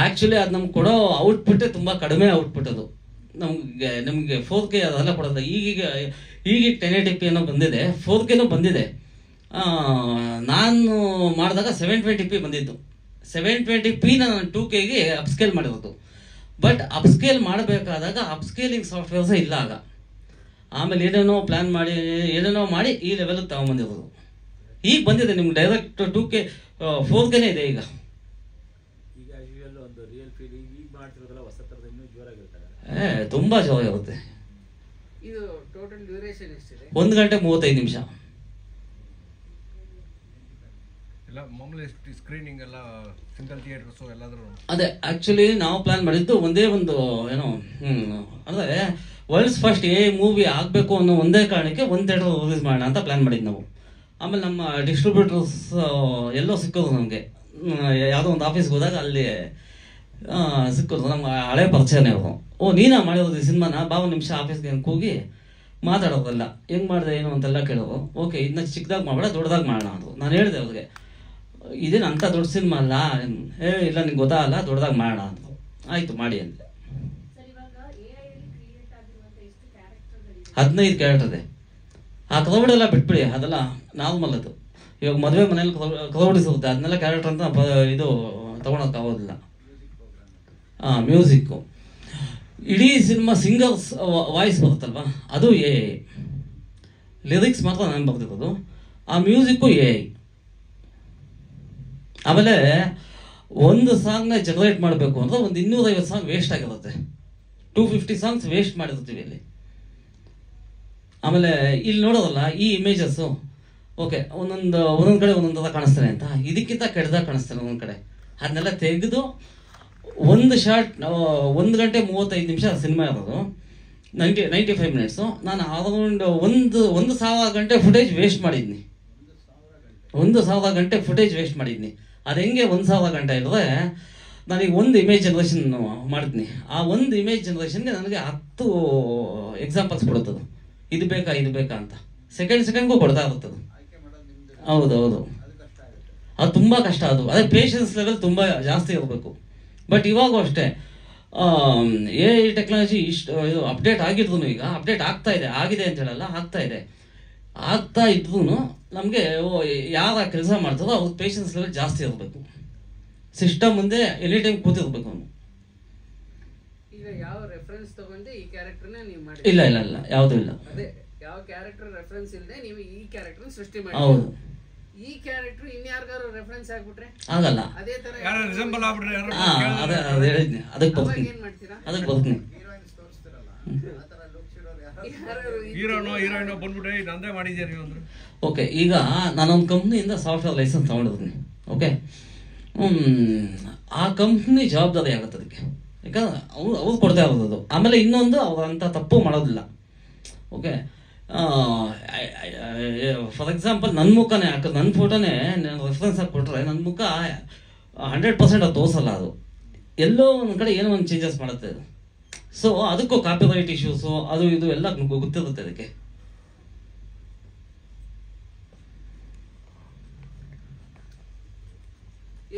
ಆ್ಯಕ್ಚುಲಿ ಅದು ನಮ್ಗೆ ಕೊಡೋ ಔಟ್ಪುಟ್ಟೇ ತುಂಬ ಕಡಿಮೆ ಔಟ್ಪುಟ್. ಅದು ನಮಗೆ 4K ಅದೆಲ್ಲ ಕೊಡೋದು. ಈಗ 1080p ಏನೋ ಬಂದಿದೆ, 4Kನೂ ಬಂದಿದೆ. ನಾನು ಮಾಡಿದಾಗ 720p ಬಂದಿತ್ತು. 720p ನಾನು 2Kಗೆ ಅಪ್ಸ್ಕೇಲ್ ಮಾಡಿರೋದು. ಬಟ್ ಅಪ್ಸ್ಕೇಲ್ ಮಾಡಬೇಕಾದಾಗ ಅಪ್ಸ್ಕೇಲಿಂಗ್ ಸಾಫ್ಟ್ವೇರ್ಸೇ ಇಲ್ಲ ಆಗ. ಆಮೇಲೆ ಏನೇನೋ ಪ್ಲ್ಯಾನ್ ಮಾಡಿ ಏನೇನೋ ಮಾಡಿ ಈ ಲೆವೆಲಿಗೆ ತಗೊಂಬಂದಿರೋದು. ಈಗ ಬಂದಿದೆ ನಿಮ್ಗೆ ಡೈರೆಕ್ಟ್ 2K 4Kನೇ ಇದೆ ಈಗ. ಈಗ ಯೂಶುವಲ್ ಒಂದು ರಿಯಲ್ ಫೀಲ್ ಈಗ ಮಾಡ್ತಿರೋದಲ್ಲ ಹೊಸ ಥರದ ಇನ್ನೂ ಜೋರಾಗಿರುತ್ತೆ. ತುಂಬ ಜೋರಾಗಿರುತ್ತೆ. ಇದು ಟೋಟಲ್ ಡ್ಯೂರೇಷನ್ ಎಷ್ಟಿದೆ? 1 ಗಂಟೆ 35 ನಿಮಿಷ. ಎಲ್ಲ ಮಾಮೂಲಿ ಸ್ಕ್ರೀನಿಂಗ್ ಎಲ್ಲ ಸಿಂಗಲ್ ಥಿಯೇಟರ್ಸು ಎಲ್ಲಾದರೂ? ಅದೇ ಆ್ಯಕ್ಚುಲಿ ನಾವು ಪ್ಲ್ಯಾನ್ ಮಾಡಿದ್ದು ಒಂದೇ ಒಂದು ಏನೋ ಅಂದರೆ ವರ್ಲ್ಡ್ಸ್ ಫಸ್ಟ್ ಮೂವಿ ಆಗಬೇಕು ಅನ್ನೋ ಒಂದೇ ಕಾರಣಕ್ಕೆ ಒಂದು ಥಿಯೇಟರ್ ರಿಲೀಸ್ ಮಾಡೋಣ ಅಂತ ಪ್ಲ್ಯಾನ್ ಮಾಡಿದ್ದು ನಾವು. ಆಮೇಲೆ ನಮ್ಮ ಡಿಸ್ಟ್ರಿಬ್ಯೂಟರ್ಸ್ ಎಲ್ಲೋ ಸಿಕ್ಕೋದು ನಮಗೆ, ಯಾವುದೋ ಒಂದು ಆಫೀಸ್ಗೆ ಹೋದಾಗ ಅಲ್ಲಿ ಸಿಕ್ಕೋದು. ನಮ್ಮ ಹಳೆ ಪರಿಚಯನೇ ಅವರು. ನೀನಾ ಮಾಡಿರೋದು ಈ ಸಿನಿಮಾನ, ಬಾವ ನಿಮಿಷ ಆಫೀಸ್ಗೆ ಹೋಗಿ ಮಾತಾಡೋದಲ್ಲ, ಹೆಂಗೆ ಮಾಡಿದೆ ಏನು ಅಂತೆಲ್ಲ ಕೇಳೋರು. ಓಕೆ ಇದನ್ನ ಚಿಕ್ಕದಾಗಿ ಮಾಡಬೇಡ ದೊಡ್ಡದಾಗಿ ಮಾಡೋಣ ಅಂದರು. ನಾನು ಹೇಳಿದೆ ಅವ್ರಿಗೆ, ಇದೇನು ಅಂಥ ದೊಡ್ಡ ಸಿನಿಮಾ ಅಲ್ಲ, ಇಲ್ಲ ನಿಂಗೆ ಗೊತ್ತಾಗಲ್ಲ, ದೊಡ್ಡದಾಗಿ ಮಾಡೋಣ ಅಂದರು. ಆಯಿತು ಮಾಡಿ ಅಂದೆ. 15 ಕ್ಯಾರೆಕ್ಟರ್ ಇದೆ. ಆ ಕ್ರೌಡ್ ಎಲ್ಲ ಬಿಟ್ಬಿಡಿ, ಅದೆಲ್ಲ ನಾರ್ಮಲ್. ಅದು ಇವಾಗ ಮದುವೆ ಮನೇಲಿ ಕ್ರೌಡ್ ಇರುತ್ತೆ, ಅದನ್ನೆಲ್ಲ ಕ್ಯಾರೆಕ್ಟರ್ ಅಂತ ಇದು ತೊಗೊಳಕ್ಕಾಗೋದಿಲ್ಲ. ಮ್ಯೂಸಿಕ್ಕು ಇಡೀ ಸಿನಿಮಾ ಸಿಂಗರ್ಸ್ ವಾಯ್ಸ್ ಬರುತ್ತಲ್ವ, ಅದು AI. ಲಿರಿಕ್ಸ್ ಮಾತ್ರ ನಾನು ಬರ್ತಿರೋದು, ಆ ಮ್ಯೂಸಿಕ್ಕು AI. ಆಮೇಲೆ ಒಂದು ಸಾಂಗ್ನ ಜನರೇಟ್ ಮಾಡಬೇಕು ಅಂದರೆ ಒಂದು 250 ಸಾಂಗ್ ವೇಸ್ಟ್ ಆಗಿರುತ್ತೆ. 250 ಸಾಂಗ್ಸ್ ವೇಸ್ಟ್ ಮಾಡಿರ್ತೀವಿ ಇಲ್ಲಿ. ಆಮೇಲೆ ಇಲ್ಲಿ ನೋಡೋದಲ್ಲ ಈ ಇಮೇಜಸ್ಸು, ಓಕೆ ಒಂದೊಂದು ಕಡೆ ಒಂದೊಂದು ಥರ ಕಾಣಿಸ್ತಾನೆ ಅಂತ, ಇದಕ್ಕಿಂತ ಕೆಟ್ಟದಾಗ ಕಾಣಿಸ್ತಾನೆ ಒಂದೊಂದು ಕಡೆ. ಅದನ್ನೆಲ್ಲ ತೆಗೆದು ಒಂದು ಶಾರ್ಟ್ 1 ಗಂಟೆ 35 ನಿಮಿಷ ಸಿನಿಮಾ ಇರೋದು, 95 ಮಿನಿಟ್ಸು. ನಾನು ಅರೌಂಡ್ 1,000 ಗಂಟೆ ಫುಟೇಜ್ ವೇಸ್ಟ್ ಮಾಡಿದ್ನಿ. 1,000 ಗಂಟೆ ಫುಟೇಜ್ ವೇಸ್ಟ್ ಮಾಡಿದ್ನಿ. ಅದು ಹೆಂಗೆ 1,000 ಗಂಟೆ ಇಲ್ಲದೆ ನನಗೆ ಒಂದು ಇಮೇಜ್ ಜನ್ರೇಷನ್ ಮಾಡಿದ್ನಿ. ಆ ಒಂದು ಇಮೇಜ್ ಜನ್ರೇಷನ್ಗೆ ನನಗೆ 10 ಎಕ್ಸಾಂಪಲ್ಸ್ ಕೊಡುತ್ತದೆ, ಇದು ಬೇಕಾ ಅಂತ. ಸೆಕೆಂಡ್ಗೂ ಕೊಡ್ತಾ ಇರುತ್ತದು. ಹೌದು, ಅದು ತುಂಬ ಕಷ್ಟ. ಅದು ಅದೇ ಪೇಷನ್ಸ್ ಲೆವೆಲ್ ತುಂಬ ಜಾಸ್ತಿ ಇರಬೇಕು. ಬಟ್ ಇವಾಗೂ ಅಷ್ಟೇ AI ಟೆಕ್ನಾಲಜಿ ಇಷ್ಟು ಇದು ಅಪ್ಡೇಟ್ ಆಗಿದ್ರು, ಈಗ ಅಪ್ಡೇಟ್ ಆಗಿದೆ ಅಂತ ಹೇಳಲ್ಲ, ಆಗ್ತಾ ಇದ್ರೂ ನಮಗೆ ಯಾರ ಕೆಲಸ ಮಾಡ್ತಾರೋ ಅವ್ರ ಪೇಷನ್ಸ್ ಲೆವೆಲ್ ಜಾಸ್ತಿ ಇರಬೇಕು. ಸಿಸ್ಟಮ್ ಮುಂದೆ ಎನಿ ಟೈಮ್ ಕೂತಿರ್ಬೇಕು ಅವನು. ಈಗ ಯಾವ ರೆಫರೆನ್ಸ್ ತಗೊಂಡು ಈ ಕ್ಯಾರೆಕ್ಟರ್ನ ನೀವು ಮಾಡಿ? ಇಲ್ಲ ಯಾವುದೂ ಇಲ್ಲ. ಅದೇ ಯಾವ ಕ್ಯಾರೆಕ್ಟರ್ ರೆಫರೆನ್ಸ್ ಇಲ್ಲದೆ ನೀವು ಈ ಕ್ಯಾರೆಕ್ಟರ್ ಸೃಷ್ಟಿ ಮಾಡಿ. ಹೌದು. ಈ ಕ್ಯಾರೆಕ್ಟರ್ ಇನ್ಯಾರಿಗಾರು ರೆಫರೆನ್ಸ್ ಆಗ್ಬಿಟ್ರೆ ಆಗಲ್ಲ. ಅದೇ ತರ ಯಾರು ರಿಸೆಂಬಲ್ ಆಗ್ಬಿಟ್ರೆ ಯಾರು ಅದು ಹೇಳಿದ್ನಿ, ಅದಕ್ಕೆ ಬರ್ತೀನಿ. ಏನ್ ಮಾಡ್ತೀರಾ? ಅದಕ್ಕೆ ಬರ್ತೀನಿ. ಹೀರೋಯಿನ್ ಬಂದ್ಬಿಟ್ರೆ ನಂದೇ ಮಾಡಿದ್ದೀರಿ ಅಂದ್ರೆ ಓಕೆ. ಈಗ ನಾನೊಂದು ಕಂಪ್ನಿಯಿಂದ ಸಾಫ್ಟ್ವೇರ್ ಲೈಸೆನ್ಸ್ ತಗೊಂಡಿರ್ತೀನಿ. ಓಕೆ, ಆ ಕಂಪ್ನಿ ಜವಾಬ್ದಾರಿ ಆಗುತ್ತೆ ಅದಕ್ಕೆ, ಯಾಕಂದ್ರೆ ಅವ್ರು ಕೊಡ್ತಾ ಇರೋದು. ಆಮೇಲೆ ಇನ್ನೊಂದು ಅವ್ರು ಅಂಥ ತಪ್ಪು ಮಾಡೋದಿಲ್ಲ. ಓಕೆ, ಫಾರ್ ಎಕ್ಸಾಂಪಲ್ ನನ್ನ ಮುಖನೇ ಹಾಕೋದು, ನನ್ನ ಫೋಟೋನೇ ನಾನು ರೆಫರೆನ್ಸ್ ಆಗಿ ಕೊಟ್ಟರೆ ನನ್ನ ಮುಖ 100% ಅದು ತೋರಿಸಲ್ಲ. ಅದು ಎಲ್ಲೋ ಒಂದು ಕಡೆ ಏನೋ ಒಂದು ಚೇಂಜಸ್ ಮಾಡುತ್ತೆ ಅದು. ಸೊ ಅದಕ್ಕೂ ಕಾಪಿರೈಟ್ ಇಶ್ಯೂಸು ಅದು ಇದು ಎಲ್ಲ ಗೊತ್ತಿರುತ್ತೆ ಅದಕ್ಕೆ.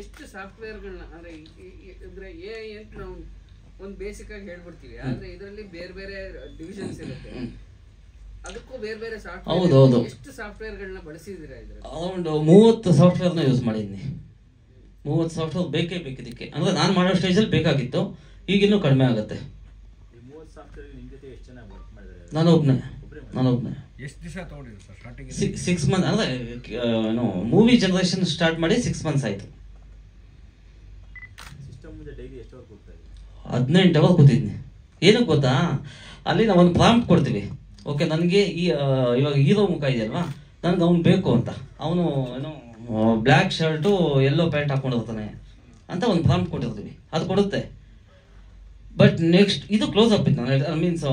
ಎಷ್ಟು ಸಾಫ್ಟ್ವೇರ್ಗಳನ್ನ ಅಂದ್ರೆ AI ಅಂತ ನಾವು ಒಂದು ಬೇಸಿಕ್ ಆಗಿ ಹೇಳ್ಬಿಡ್ತೀವಿ, ಆದ್ರೆ ಇದರಲ್ಲಿ ಬೇರೆ ಬೇರೆ ಡಿವಿಷನ್ಸ್ ಇರುತ್ತೆ, ಅದಕ್ಕೂ ಬೇರೆ ಬೇರೆ ಸಾಫ್ಟ್ವೇರ್. ಎಷ್ಟು ಸಾಫ್ಟ್ವೇರ್ಗಳನ್ನ ಬಳಸಿದ್ದೀರಾ ಇದ್ರಲ್ಲಿ? ಅರೌಂಡ್ 30 ಸಾಫ್ಟ್ವೇರ್ನ ಯೂಸ್ ಮಾಡಿದ್ದೀನಿ. 30 ಸಾಫ್ಟ್ವೇರ್ ಬೇಕೇ ಇದಕ್ಕೆ. ಅಂದ್ರೆ ನಾನು ಮಾಡೋ ಸ್ಟೇಜಲ್ಲಿ ಬೇಕಾಗಿತ್ತು, ಈಗಿನ್ನೂ ಕಡಿಮೆ ಆಗುತ್ತೆ. ನಾನು ಒಬ್ಬನೇ. ಎಷ್ಟು ದಿವಸ ತಗೊಂಡಿದ್ರು ಸರ್ ಸ್ಟಾರ್ಟಿಂಗ್? 6 ಮಂತ್. ಅಂದರೆ ಮೂವಿ ಜನರೇಷನ್ ಸ್ಟಾರ್ಟ್ ಮಾಡಿ 6 ಮಂತ್ಸ್ ಆಯಿತು. 18 ಅವರ್ ಕೂತಿದ್ನಿ. ಏನಕ್ಕೆ ಗೊತ್ತಾ, ಅಲ್ಲಿ ನಾವು ಒಂದು ಪ್ರಾಂಪ್ಟ್ ಕೊಡ್ತೀವಿ. ಓಕೆ, ನನಗೆ ಇವಾಗ ಹೀರೋ ಮುಖ ಇದೆಯಲ್ವಾ, ನನಗೆ ಅವ್ನು ಬೇಕು ಅಂತ. ಅವನು ಬ್ಲ್ಯಾಕ್ ಶರ್ಟು ಯೆಲ್ಲೋ ಪ್ಯಾಂಟ್ ಹಾಕೊಂಡಿರ್ತಾನೆ ಅಂತ ಒಂದು ಪ್ರಾಂಪ್ಟ್ ಕೊಟ್ಟಿರ್ತೀವಿ, ಅದು ಕೊಡುತ್ತೆ. ಬಟ್ ನೆಕ್ಸ್ಟ್ ಇದು ಕ್ಲೋಸ್ ಅಪ್ ಇತ್ತು, ಮೀನ್ಸ್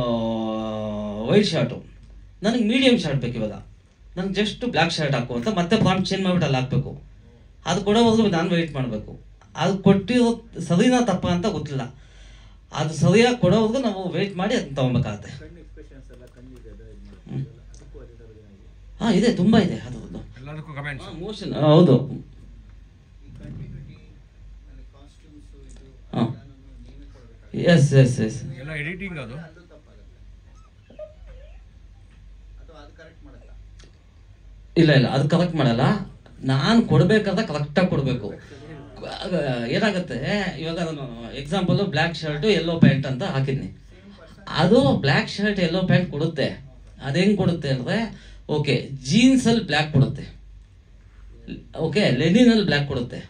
ವೈಟ್ ಶರ್ಟು, ನನಗೆ ಮೀಡಿಯಮ್ ಶರ್ಟ್ ಬೇಕು. ಇವಾಗ ನನಗೆ ಜಸ್ಟ್ ಬ್ಲ್ಯಾಕ್ ಶರ್ಟ್ ಹಾಕು ಅಂತ ಮತ್ತೆ ಪ್ರಾಂಪ್ಟ್ ಚೇಂಜ್ ಮಾಡಿಬಿಟ್ಟು ಅಲ್ಲಿ ಹಾಕಬೇಕು. ಅದು ಕೊಡೋವರೆಗೂ ನಾನು ವೆಯ್ಟ್ ಮಾಡಬೇಕು. ಅದು ಕೊಟ್ಟಿರೋ ಸರಿನಾ ತಪ್ಪ ಅಂತ ಗೊತ್ತಿಲ್ಲ. ಅದು ಸರಿಯಾಗಿ ಕೊಡೋವರೆಗೂ ನಾವು ವೆಯ್ಟ್ ಮಾಡಿ ಅದನ್ನ ತೊಗೊಬೇಕಾಗತ್ತೆ. ಇದೆ, ತುಂಬ ಇದೆ ಅದರದ್ದು. ಮೋಷನ್ ಹೌದು. ಎಸ್ ಎಲ್ಲ ಎಡಿಟಿಂಗ್ ಅದು ಇಲ್ಲ ಅದು ಕರೆಕ್ಟ್ ಮಾಡಲ್ಲ. ನಾನು ಕೊಡಬೇಕಾದ್ರೆ ಕರೆಕ್ಟಾಗಿ ಕೊಡಬೇಕು. ಏನಾಗುತ್ತೆ, ಇವಾಗ ನಾನು example black shirt yellow pant ಅಂತ ಹಾಕಿದ್ನಿ, ಅದು ಬ್ಲ್ಯಾಕ್ ಶರ್ಟ್ ಯೆಲ್ಲೋ ಪ್ಯಾಂಟ್ ಕೊಡುತ್ತೆ. ಅದು ಹೆಂಗೆ ಕೊಡುತ್ತೆ ಅಂದರೆ, ಓಕೆ ಜೀನ್ಸಲ್ಲಿ ಬ್ಲ್ಯಾಕ್ ಕೊಡುತ್ತೆ, ಓಕೆ, ಲೆನಿನಲ್ಲಿ ಬ್ಲ್ಯಾಕ್ ಕೊಡುತ್ತೆ.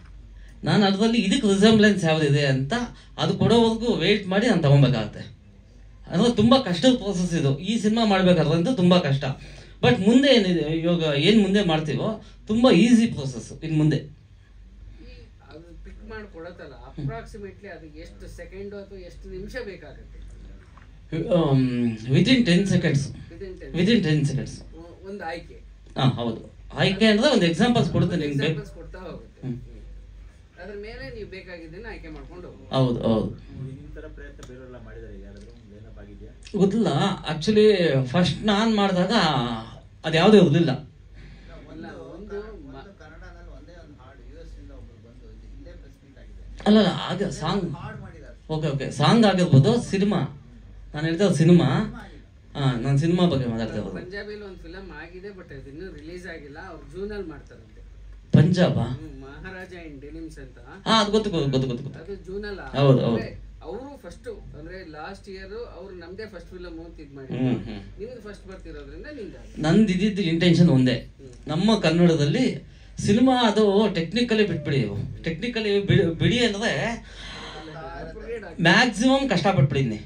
ನಾನು ಅದರಲ್ಲಿ ಇದಕ್ಕೆ ರಿಸೆಂಬ್ಲೆನ್ಸ್ ಯಾವುದಿದೆ ಅಂತ ಅದು ಕೊಡೋವರೆಗೂ ವೆಯ್ಟ್ ಮಾಡಿ ನಾನು ತೊಗೊಬೇಕಾಗತ್ತೆ. ಅಂದರೆ ತುಂಬ ಕಷ್ಟದ ಪ್ರೋಸೆಸ್ ಇದು. ಈ ಸಿನಿಮಾ ಮಾಡಬೇಕಾದ್ರಂತೂ ತುಂಬ ಕಷ್ಟ. ಬಟ್ ಮುಂದೆ ಏನಿದೆ ಇವಾಗ ಏನು ಮುಂದೆ ಮಾಡ್ತೀವೋ ತುಂಬ ಈಸಿ ಪ್ರೋಸೆಸ್ ಇನ್ನು ಮುಂದೆ. ಅದು ಪಿಕ್ ಮಾಡಿ ಕೊಡತ್ತಲ್ಲ, ಅಪ್ರಾಕ್ಸಿಮೇಟ್ಲಿ ಅದಕ್ಕೆ ಎಷ್ಟು ಸೆಕೆಂಡು ಅಥವಾ ಎಷ್ಟು ನಿಮಿಷ ಬೇಕಾಗುತ್ತೆ? Within 10 seconds. ವಿತಿನ್ 10 ಸೆಕೆಂಡ್ಸ್ ಒಂದು ಆಯ್ಕೆ. ಹಾಂ ಹೌದು, ಆಯ್ಕೆ ಅಂದರೆ ಒಂದು ಎಕ್ಸಾಂಪಲ್ಸ್ ಕೊಡ್ತೇನೆ ನಿಮ್ಗೆ. ಎಕ್ಸಾಂಪಲ್ಸ್ ಕೊಡ್ತಾ ಹೋಗುತ್ತೆ. ಅದ್ರ ಮೇಲೆ ನೀವು ಬೇಕಾಗಿದ್ದನ್ನ ಆಯ್ಕೆ ಮಾಡ್ಕೊಂಡು ಹೋಗ್ಬೋದು. ಹೌದು ಹೌದು. ಈ ಥರ ಪ್ರಯತ್ನ ಬೇರೆಲ್ಲ ಮಾಡಿದ್ದಾರೆ ಯಾರಾದರೂ ನೆನಪಾಗಿದೆಯಾ? ಗೊತ್ತಿಲ್ಲ. ಆ್ಯಕ್ಚುಲಿ ಫಸ್ಟ್ ನಾನು ಮಾಡಿದಾಗ ಅದು ಯಾವುದೂ ಇರಲಿಲ್ಲ. ಅಲ್ಲ ಆಗ ಸಾಂಗ್, ಓಕೆ ಸಾಂಗ್ ಆಗಿರ್ಬೋದು. ಸಿನಿಮಾ ನಾನು ಹೇಳ್ತಾ ಸಿನಿಮಾ, ನಾನು ಸಿನಿಮಾ ಬಗ್ಗೆ ಮಾತಾಡ್ತಾ ಇರೋದು. ಪಂಜಾಬಿಲಿ ಒಂದು ಫಿಲಮ್ ಆಗಿದೆ, ಬಟ್ ಅದು ಇನ್ನೂ ರಿಲೀಸ್ ಆಗಿಲ್ಲ. ಅವ್ರು ಜೂನಲ್ಲಿ ಮಾಡ್ತಾರಂತೆ. ಪಂಜಾಬಾ? ಮಹಾರಾಜ ಇನ್ ಡೆನಿಮ್ಸ್ ಅಂತ. ಅದು ಗೊತ್ತು. ಅದು ಜೂನಲ್ಲ. ಹೌದು. ಅವರು ಫಸ್ಟ್ ಅಂದ್ರೆ ಲಾಸ್ಟ್ ಇಯರ್ ಅವ್ರು ನಮ್ದೇ ಫಸ್ಟ್ ಫಿಲಮ್ ಅಂತ ಇದ್ ಮಾಡಿ, ನಿಮ್ದು ಫಸ್ಟ್ ಬರ್ತಿರೋದ್ರಿಂದ ನಂದು ಇದ್ದಿದ್ದು ಇಂಟೆನ್ಷನ್ ಒಂದೇ, ನಮ್ಮ ಕನ್ನಡದಲ್ಲಿ ಸಿನಿಮಾ ಅದು ಟೆಕ್ನಿಕಲಿ ಬಿಟ್ಬಿಡಿ. ಟೆಕ್ನಿಕಲಿ ಬಿಡಿ ಅಂದ್ರೆ ಮ್ಯಾಕ್ಸಿಮಮ್ ಕಷ್ಟಪಟ್ಬಿಟ್ಟಿದ್ನಿ.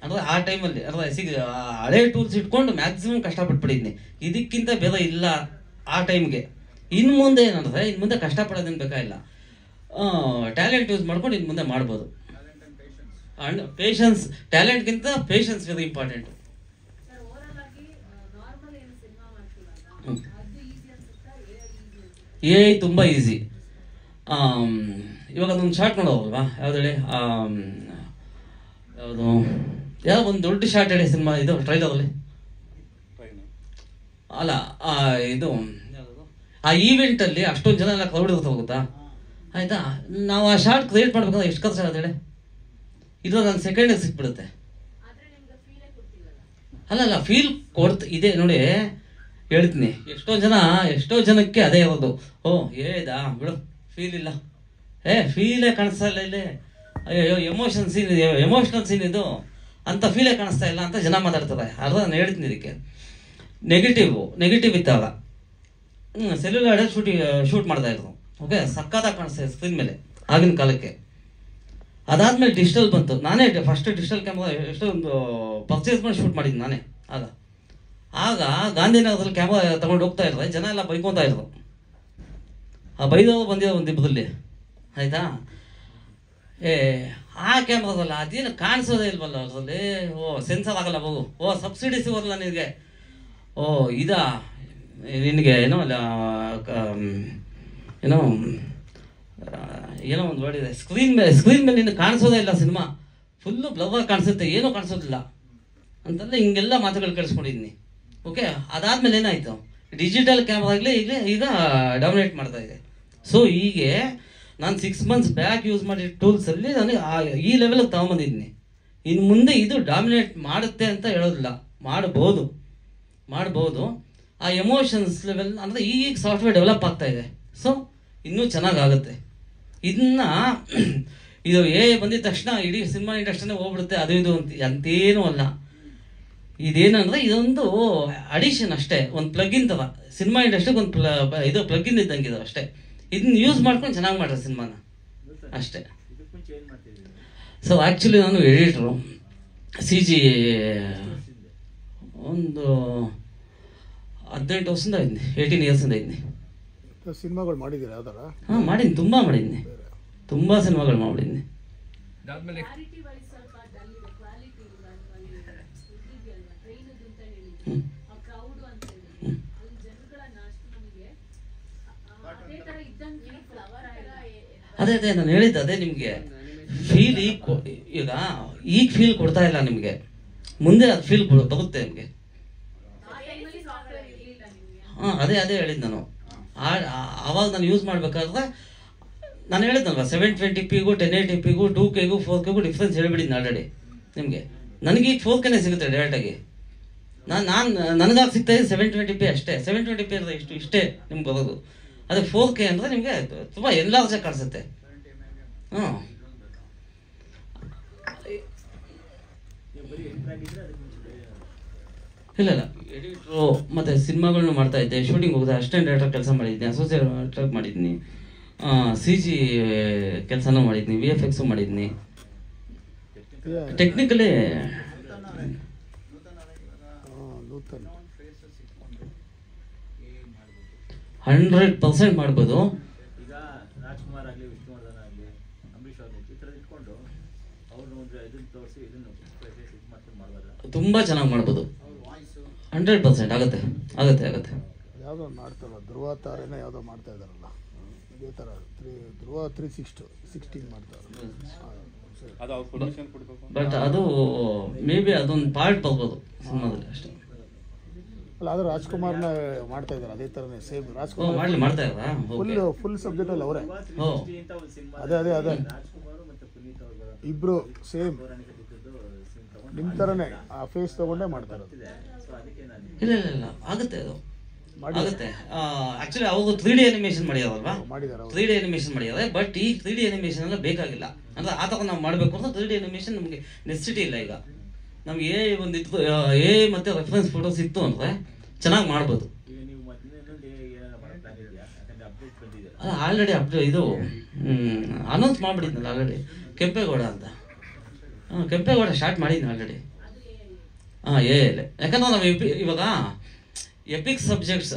ಅಂದ್ರೆ ಆ ಟೈಮಲ್ಲಿ ಹಳೆ ಟೂಲ್ಸ್ ಇಟ್ಕೊಂಡು ಮ್ಯಾಕ್ಸಿಮಮ್ ಕಷ್ಟಪಟ್ಬಿಟ್ಟಿದ್ನಿ. ಇದಕ್ಕಿಂತ ಬೇರೆ ಇಲ್ಲ ಆ ಟೈಮ್ಗೆ. ಇನ್ನು ಮುಂದೆ ಏನಂದ್ರೆ ಇನ್ನು ಮುಂದೆ ಕಷ್ಟಪಡೋದೇನು ಬೇಕಾಗಿಲ್ಲ, ಟ್ಯಾಲೆಂಟ್ ಯೂಸ್ ಮಾಡ್ಕೊಂಡು ಇನ್ನು ಮುಂದೆ ಮಾಡ್ಬೋದು. ಅಂಡ್ ಪೇಷನ್ಸ್, ಟ್ಯಾಲೆಂಟ್ಗಿಂತ ಪೇಷನ್ಸ್ ವೆರಿ ಇಂಪಾರ್ಟೆಂಟ್. AI ತುಂಬ ಈಸಿ. ಇವಾಗ ಅದೊಂದು ಶಾರ್ಟ್ ನೋಡೋಲ್ವಾ, ಯಾವ್ದು ಹೇಳಿ, ಯಾವ್ದು ಒಂದು ದೊಡ್ಡ ಶಾರ್ಟ್ ಹೇಳಿ ಸಿನಿಮಾ ಇದು ಟ್ರೈಲರಲ್ಲಿ. ಅಲ್ಲ ಇದು ಆ ಈವೆಂಟಲ್ಲಿ ಅಷ್ಟೊಂದು ಜನ ಎಲ್ಲ ಕ್ರೌಡ್ ಇರ್ತಾ ಹೋಗುತ್ತಾ, ಆಯ್ತಾ. ನಾವು ಆ ಶಾರ್ಟ್ ಕ್ರಿಯೇಟ್ ಮಾಡ್ಬೇಕಂದ್ರೆ ಎಷ್ಟು ಖರ್ಚು ಆಗುತ್ತೆ ಹೇಳಿ. ಇದು ನನ್ನ ಸೆಕೆಂಡಿಗೆ ಸಿಕ್ಬಿಡುತ್ತೆ. ಅಲ್ಲ ಫೀಲ್ ಇದೆ ನೋಡಿ, ಹೇಳ್ತೀನಿ. ಎಷ್ಟೋ ಜನಕ್ಕೆ ಅದೇ ಇರೋದು. ಏದಾ ಬಿಡು, ಫೀಲ್ ಇಲ್ಲ, ಫೀಲೇ ಕಾಣಿಸ್ತಾ ಇಲ್ಲ ಇಲ್ಲಿ, ಅಯ್ಯೋ ಎಮೋಷನಲ್ ಸೀನ್ ಇದು ಅಂತ ಫೀಲೇ ಕಾಣಿಸ್ತಾ ಇಲ್ಲ ಅಂತ ಜನ ಮಾತಾಡ್ತಾರೆ. ಅರ್ಧ ನಾನು ಹೇಳ್ತೀನಿ. ಇದಕ್ಕೆ ನೆಗೆಟಿವ್ ಇದ್ದಾಗ ಸೆಲ್ಯುಲಾರ್ ಶೂಟ್ ಮಾಡ್ತಾ ಇದ್ರು. ಓಕೆ, ಸಕ್ಕತ್ತಾಗಿ ಕಾಣಿಸ್ತಾ ಇದೆ ಸ್ಕ್ರೀನ್ ಮೇಲೆ ಆಗಿನ ಕಾಲಕ್ಕೆ. ಅದಾದ್ಮೇಲೆ ಡಿಜಿಟಲ್ ಬಂತು. ನಾನೇ ಫಸ್ಟ್ ಡಿಜಿಟಲ್ ಕ್ಯಾಮ್ರಾ ಎಷ್ಟೊಂದು ಪರ್ಚೇಸ್ ಮಾಡಿ ಶೂಟ್ ಮಾಡಿದ್ದು ನಾನೇ. ಆಗ ಗಾಂಧಿನಗರದಲ್ಲಿ ಕ್ಯಾಮ್ರಾ ತಗೊಂಡು ಹೋಗ್ತಾ ಇದ್ರೆ ಜನ ಎಲ್ಲ ಬೈಕೊತಾ ಇದ್ರು. ಆ ಬೈದವರು ಬಂದಿರೋ ಒಂದು ಇಬ್ಬರಲ್ಲಿ, ಆಯ್ತಾ. ಆ ಕ್ಯಾಮ್ರಾದಲ್ಲ ಅದೇನು ಕಾಣಿಸೋದೇ ಇಲ್ವಲ್ಲ ಅದರಲ್ಲಿ. ಸೆನ್ಸರ್ ಆಗಲ್ಲ ಹೋಗು, ಸಬ್ಸಿಡಿ ಸಿಗೋಲ್ಲ ನಿನಗೆ, ನಿನಗೆ ಏನೋ ಒಂದು ವರ್ಡ್ ಇದೆ, ಸ್ಕ್ರೀನ್ ಮೇಲೆ ನಿನ್ನ ಕಾಣಿಸೋದೇ ಇಲ್ಲ, ಸಿನಿಮಾ ಫುಲ್ಲು ಬ್ಲರ್ ಕಾಣಿಸುತ್ತೆ, ಏನೂ ಕಾಣಿಸೋದಿಲ್ಲ ಅಂತಂದ್ರೆ ಹಿಂಗೆಲ್ಲ ಮಾತುಗಳು ಕೇಳಿಸ್ಕೊಂಡಿದ್ದೀನಿ. ಓಕೆ, ಅದಾದ್ಮೇಲೆ ಏನಾಯ್ತು, ಡಿಜಿಟಲ್ ಕ್ಯಾಮ್ರಾಗ್ಲೇ ಈಗ ಡಾಮಿನೇಟ್ ಮಾಡ್ತಾ ಇದೆ. ಸೊ ಹೀಗೆ ನಾನು 6 months ಬ್ಯಾಕ್ ಯೂಸ್ ಮಾಡಿದ ಟೂಲ್ಸಲ್ಲಿ ನಾನು ಈ ಲೆವೆಲ್ಗೆ ತಗೊಂಬಂದಿದ್ದೀನಿ. ಇನ್ನು ಮುಂದೆ ಇದು ಡಾಮಿನೇಟ್ ಮಾಡುತ್ತೆ ಅಂತ ಹೇಳೋದಿಲ್ಲ, ಮಾಡ್ಬೋದು. ಆ ಎಮೋಷನ್ಸ್ ಲೆವೆಲ್ ಅಂದರೆ ಈಗ ಸಾಫ್ಟ್ವೇರ್ ಡೆವಲಪ್ ಆಗ್ತಾ ಇದೆ. ಸೊ ಇನ್ನೂ ಚೆನ್ನಾಗಾಗುತ್ತೆ. ಇದು ಬಂದಿದ ತಕ್ಷಣ ಇಡೀ ಸಿನಿಮಾ ಇಂಡಸ್ಟ್ರಿನೇ ಹೋಗ್ಬಿಡುತ್ತೆ ಅದು ಇದು ಅಂತೇನೂ ಅಲ್ಲ. ಇದೇನಂದ್ರೆ ಇದೊಂದು ಅಡಿಷನ್ ಅಷ್ಟೇ, ಒಂದು ಪ್ಲಗಿನ್ ಥರ. ಸಿನಿಮಾ ಇಂಡಸ್ಟ್ರಿಗೆ ಒಂದು ಪ್ಲಗಿನ್ ಇದ್ದಂಗೆ ಇದು ಅಷ್ಟೇ. ಇದನ್ನ ಯೂಸ್ ಮಾಡ್ಕೊಂಡು ಚೆನ್ನಾಗಿ ಮಾಡ್ರಿ ಸಿನಿಮಾನ ಅಷ್ಟೇ. ಸೊ ಆ್ಯಕ್ಚುಲಿ ನಾನು ಎಡಿಟ್ರು, CG ಒಂದು 18 ವರ್ಷದಿಂದ ಇದ್ದೀನಿ, 18 yearsಯಿಂದ ಇದ್ದೀನಿ. ಸಿನಿಮಾಗಳು ಮಾಡಿದ್ದೀರಾ ಯಾವ್ದಾರ? ಮಾಡೀನಿ, ತುಂಬ ಸಿನಿಮಾಗಳು ಮಾಡಿದ್ದೀನಿ. ಅದೇ ನಾನು ಹೇಳಿದ್ದೆ, ಅದೇ ನಿಮಗೆ ಫೀಲ್ ಈಗ ಫೀಲ್ ಕೊಡ್ತಾ ಇಲ್ಲ ನಿಮಗೆ, ಮುಂದೆ ಅದು ಫೀಲ್ ಬರುತ್ತೆ ನಿಮಗೆ. ಅದೇ ಹೇಳಿದ್ದು ನಾನು. ಆವಾಗ ನಾನು ಯೂಸ್ ಮಾಡ್ಬೇಕಾದ್ರೆ ನಾನು ಹೇಳಿದ್ನಲ್ವ 720pಗೂ 1080pಗೂ 2Kಗೂ 4Kಗೂ ಡಿಫ್ರೆನ್ಸ್ ಹೇಳ್ಬಿಟ್ಟಿದ್ದೀನಿ ಆಲ್ರೆಡಿ ನಿಮಗೆ. ನನಗೆ ಈಗ 4Kನೇ ಸಿಗುತ್ತೆ ಡೈರೆಕ್ಟಾಗಿ. ನನಗಾಗಿ ಸಿಗ್ತಾ ಇದೆ 720p ಅಷ್ಟೇ. 720p ಅಂದರೆ ಇಷ್ಟೇ ನಿಮ್ಗೆ ಬರೋದು. ಅದೇ 4K ಅಂದರೆ ನಿಮಗೆ ತುಂಬ ಎನ್ಲಾರ್ಜಾಗಿ ಕಾಣಿಸುತ್ತೆ. ಇಲ್ಲ ಎಡಿಟ್ರು ಮತ್ತು ಸಿನಿಮಾಗಳನ್ನ ಮಾಡ್ತಾ ಇದ್ದೆ, ಶೂಟಿಂಗ್ ಹೋಗಿದೆ, ಅಸಿಸ್ಟೆಂಟ್ ಡೈರೆಕ್ಟರ್ ಕೆಲಸ ಮಾಡಿದ್ದೀನಿ, ಅಸೋಸಿಯೇಟ್ ಡೈರೆಕ್ಟರ್ ಮಾಡಿದ್ದೀನಿ, CG ಕೆಲಸನೂ ಮಾಡಿದ್ದೀನಿ, VFX ಮಾಡಿದ್ದೀನಿ. ಟೆಕ್ನಿಕಲಿ 100% ಮಾಡ್ಬೋದು. ಈಗ ರಾಜ್ಕುಮಾರ್ ಆಗಲಿ, ವಿಷ್ಣುವರ್ಧನ್ ಆಗಲಿ, ಅಂಬರೀಷ್ ಆಗಲಿ, ಈ ಥರದ್ದು ಇಟ್ಕೊಂಡು ಅವ್ರನ್ನ ಒಂದು ಇದನ್ನು ತೋರಿಸಿ ಇದನ್ನು ಮಾಡ್ಕೊಂಡು ಮಾಡ್ಬಾರ್ದು. ತುಂಬ ಚೆನ್ನಾಗಿ ಮಾಡ್ಬೋದು. 100% ಆಗುತ್ತೆ. ಯಾವುದೋ ಮಾಡ್ತಾರಲ್ಲ ಧ್ರುವ ತಾರೇನ ಯಾವುದೋ ಮಾಡ್ತಾ ಇದ್ದಾರಲ್ಲ, ಇದೇ ಥರ ಧ್ರುವ 316 ಮಾಡ್ತಾರೆ. ಬಟ್ ಅದು ಮೇ ಬಿ ಅದೊಂದು ಪಾರ್ಟ್ ಬರ್ಬೋದು ಸಿನಿಮಾದಲ್ಲಿ ಅಷ್ಟೇ. ಅಲ್ಲ ಅದು ರಾಜ್ಕುಮಾರ್ನ ಮಾಡ್ತಾ ಇದ್ದಾರೆ ಅದೇ ಥರನೇ ಸೇಮ್ ರಾಜ್ಕುಮಾರ್ ಮಾಡಲಿ ಮಾಡ್ತಾ ಇದ್ದಾರಾ? ಫುಲ್ ಸಬ್ಜೆಕ್ಟ್ ಅಲ್ಲಿ ಅವರೇ. ಓ ಅದೇ ರಾಜ್ಕುಮಾರ್ ಮತ್ತು ಪುನೀತ್ ಅವರು ಇಬ್ರು ಸೇಮ್ ನಿಮ್ಮ ಥರನೇ ಆ ಫೇಸ್ ತಗೊಂಡೇ ಮಾಡ್ತಾರೆ. ಸೊ ಅದಕ್ಕೆ ನಾನು ಇಲ್ಲ ಆಗುತ್ತೆ, ಅದು ಆಗುತ್ತೆ. ಆಕ್ಚುಲಿ ಅವರು 3D ಅನಿಮೇಷನ್ ಮಾಡಿದಾರಲ್ವಾ, ಮಾಡಿದ್ದಾರೆ 3D ಅನಿಮೇಷನ್ ಮಾಡಿದ್ದಾರೆ. ಬಟ್ ಈ 3D ಅನಿಮೇಷನ್ ಎಲ್ಲ ಬೇಕಾಗಿಲ್ಲ. ಅಂದ್ರೆ ಆ ಥರ ನಾವು ಮಾಡಬೇಕು ಅಂತ 3D ಅನಿಮೇಷನ್ ನಮಗೆ ನೆಸಿಟಿ ಇಲ್ಲ. ಈಗ ನಮ್ಗೆ ಒಂದಿತ್ತು ಮತ್ತೆ ರೆಫರೆನ್ಸ್ ಫೋಟೋಸ್ ಇತ್ತು ಅಂದರೆ ಚೆನ್ನಾಗಿ ಮಾಡ್ಬೋದು. ಈಗ ನೀವು ಮತ್ತೆ ಏನಾದ್ರು ಮಾಡೋ ಪ್ಲಾನ್ ಇದೆಯಾ? ಯಾಕಂದ್ರೆ ಅಪ್ಡೇಟ್ ಬಂದಿದೆ. ಅದು ಆಲ್ರೆಡಿ ಇದು ಅನೌನ್ಸ್ ಮಾಡಿಬಿಟ್ಟಿದ್ನಲ್ಲ ಆಲ್ರೆಡಿ, ಕೆಂಪೇಗೌಡ ಅಂತ. ಕೆಂಪೇಗೌಡ ಸ್ಟಾರ್ಟ್ ಮಾಡಿದ್ದೀನಿ ಆಲ್ರೆಡಿ. ಯಾಕಂದ್ರೆ ನಾವು ಇವಾಗ ಎಪಿಕ್ ಸಬ್ಜೆಕ್ಟ್ಸ್,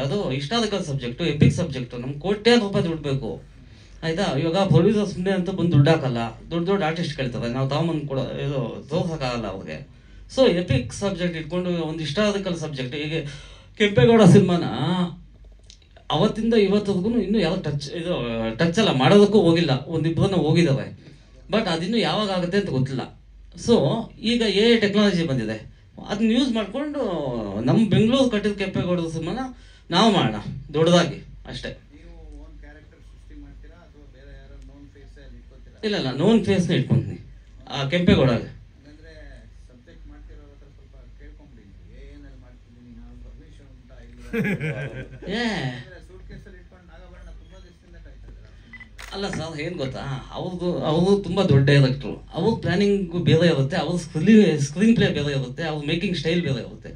ಅದು ಹಿಸ್ಟಾರಿಕಲ್ ಸಬ್ಜೆಕ್ಟು, ಎಪಿಕ್ ಸಬ್ಜೆಕ್ಟು, ನಮ್ಗೆ ಕೋಟ್ಯಾಂತರ ರೂಪಾಯಿ ದುಡ್ಡು ಬೇಕು ಆಯಿತಾ. ಇವಾಗ ಪ್ರೊಡ್ಯೂಸರ್ ಸುಮ್ಮನೆ ಅಂತ ಬಂದು ದುಡ್ಡು ಹಾಕಲ್ಲ, ದೊಡ್ಡ ಆರ್ಟಿಸ್ಟ್ ಕೇಳ್ತಾರೆ, ನಾವು ತಗೊಂಬಂದು ಕೂಡ ಇದು ತೋರ್ಸೋಕ್ಕಾಗಲ್ಲ ಅವ್ರಿಗೆ. ಸೊ ಎಪಿಕ್ ಸಬ್ಜೆಕ್ಟ್ ಇಟ್ಕೊಂಡು ಒಂದು ಹಿಸ್ಟಾರಿಕಲ್ ಸಬ್ಜೆಕ್ಟ್, ಈಗ ಕೆಂಪೇಗೌಡ ಸಿನಿಮಾನ ಅವತ್ತಿಂದ ಇವತ್ತಿಗೂ ಇನ್ನೂ ಯಾವ ಟಚ್ ಅಲ್ಲ, ಮಾಡೋದಕ್ಕೂ ಹೋಗಿಲ್ಲ, ಒಂದಿಬ್ಬರನ್ನ ಹೋಗಿದ್ದಾವೆ. ಬಟ್ ಅದಿನ್ನೂ ಯಾವಾಗ ಆಗುತ್ತೆ ಅಂತ ಗೊತ್ತಿಲ್ಲ. ಸೊ ಈಗ ಟೆಕ್ನಾಲಜಿ ಬಂದಿದೆ, ಅದನ್ನ ಯೂಸ್ ಮಾಡಿಕೊಂಡು ನಮ್ಮ ಬೆಂಗಳೂರು ಕಟ್ಟಿದ ಕೆಂಪೇಗೌಡದ ಸಿನಿಮಾನ ನಾವು ಮಾಡೋಣ ದೊಡ್ಡದಾಗಿ ಅಷ್ಟೇ. ಇಲ್ಲ ನೋನ್ ಫೇಸ್ನ ಇಟ್ಕೊಂತೀನಿ ಆ ಕೆಂಪೇಗೌಡಗೆ. ಅಲ್ಲ ಸರ್, ಏನು ಗೊತ್ತಾ, ಅವರು ತುಂಬ ದೊಡ್ಡ ಡೈರೆಕ್ಟ್ರು, ಅವ್ರ ಪ್ಲಾನಿಂಗು ಬೇರೆ ಇರುತ್ತೆ, ಅವ್ರ ಸ್ಕ್ರೀನ್ ಪ್ಲೇ ಬೇರೆ ಇರುತ್ತೆ, ಅವ್ರ ಮೇಕಿಂಗ್ ಸ್ಟೈಲ್ ಬೇರೆ ಇರುತ್ತೆ.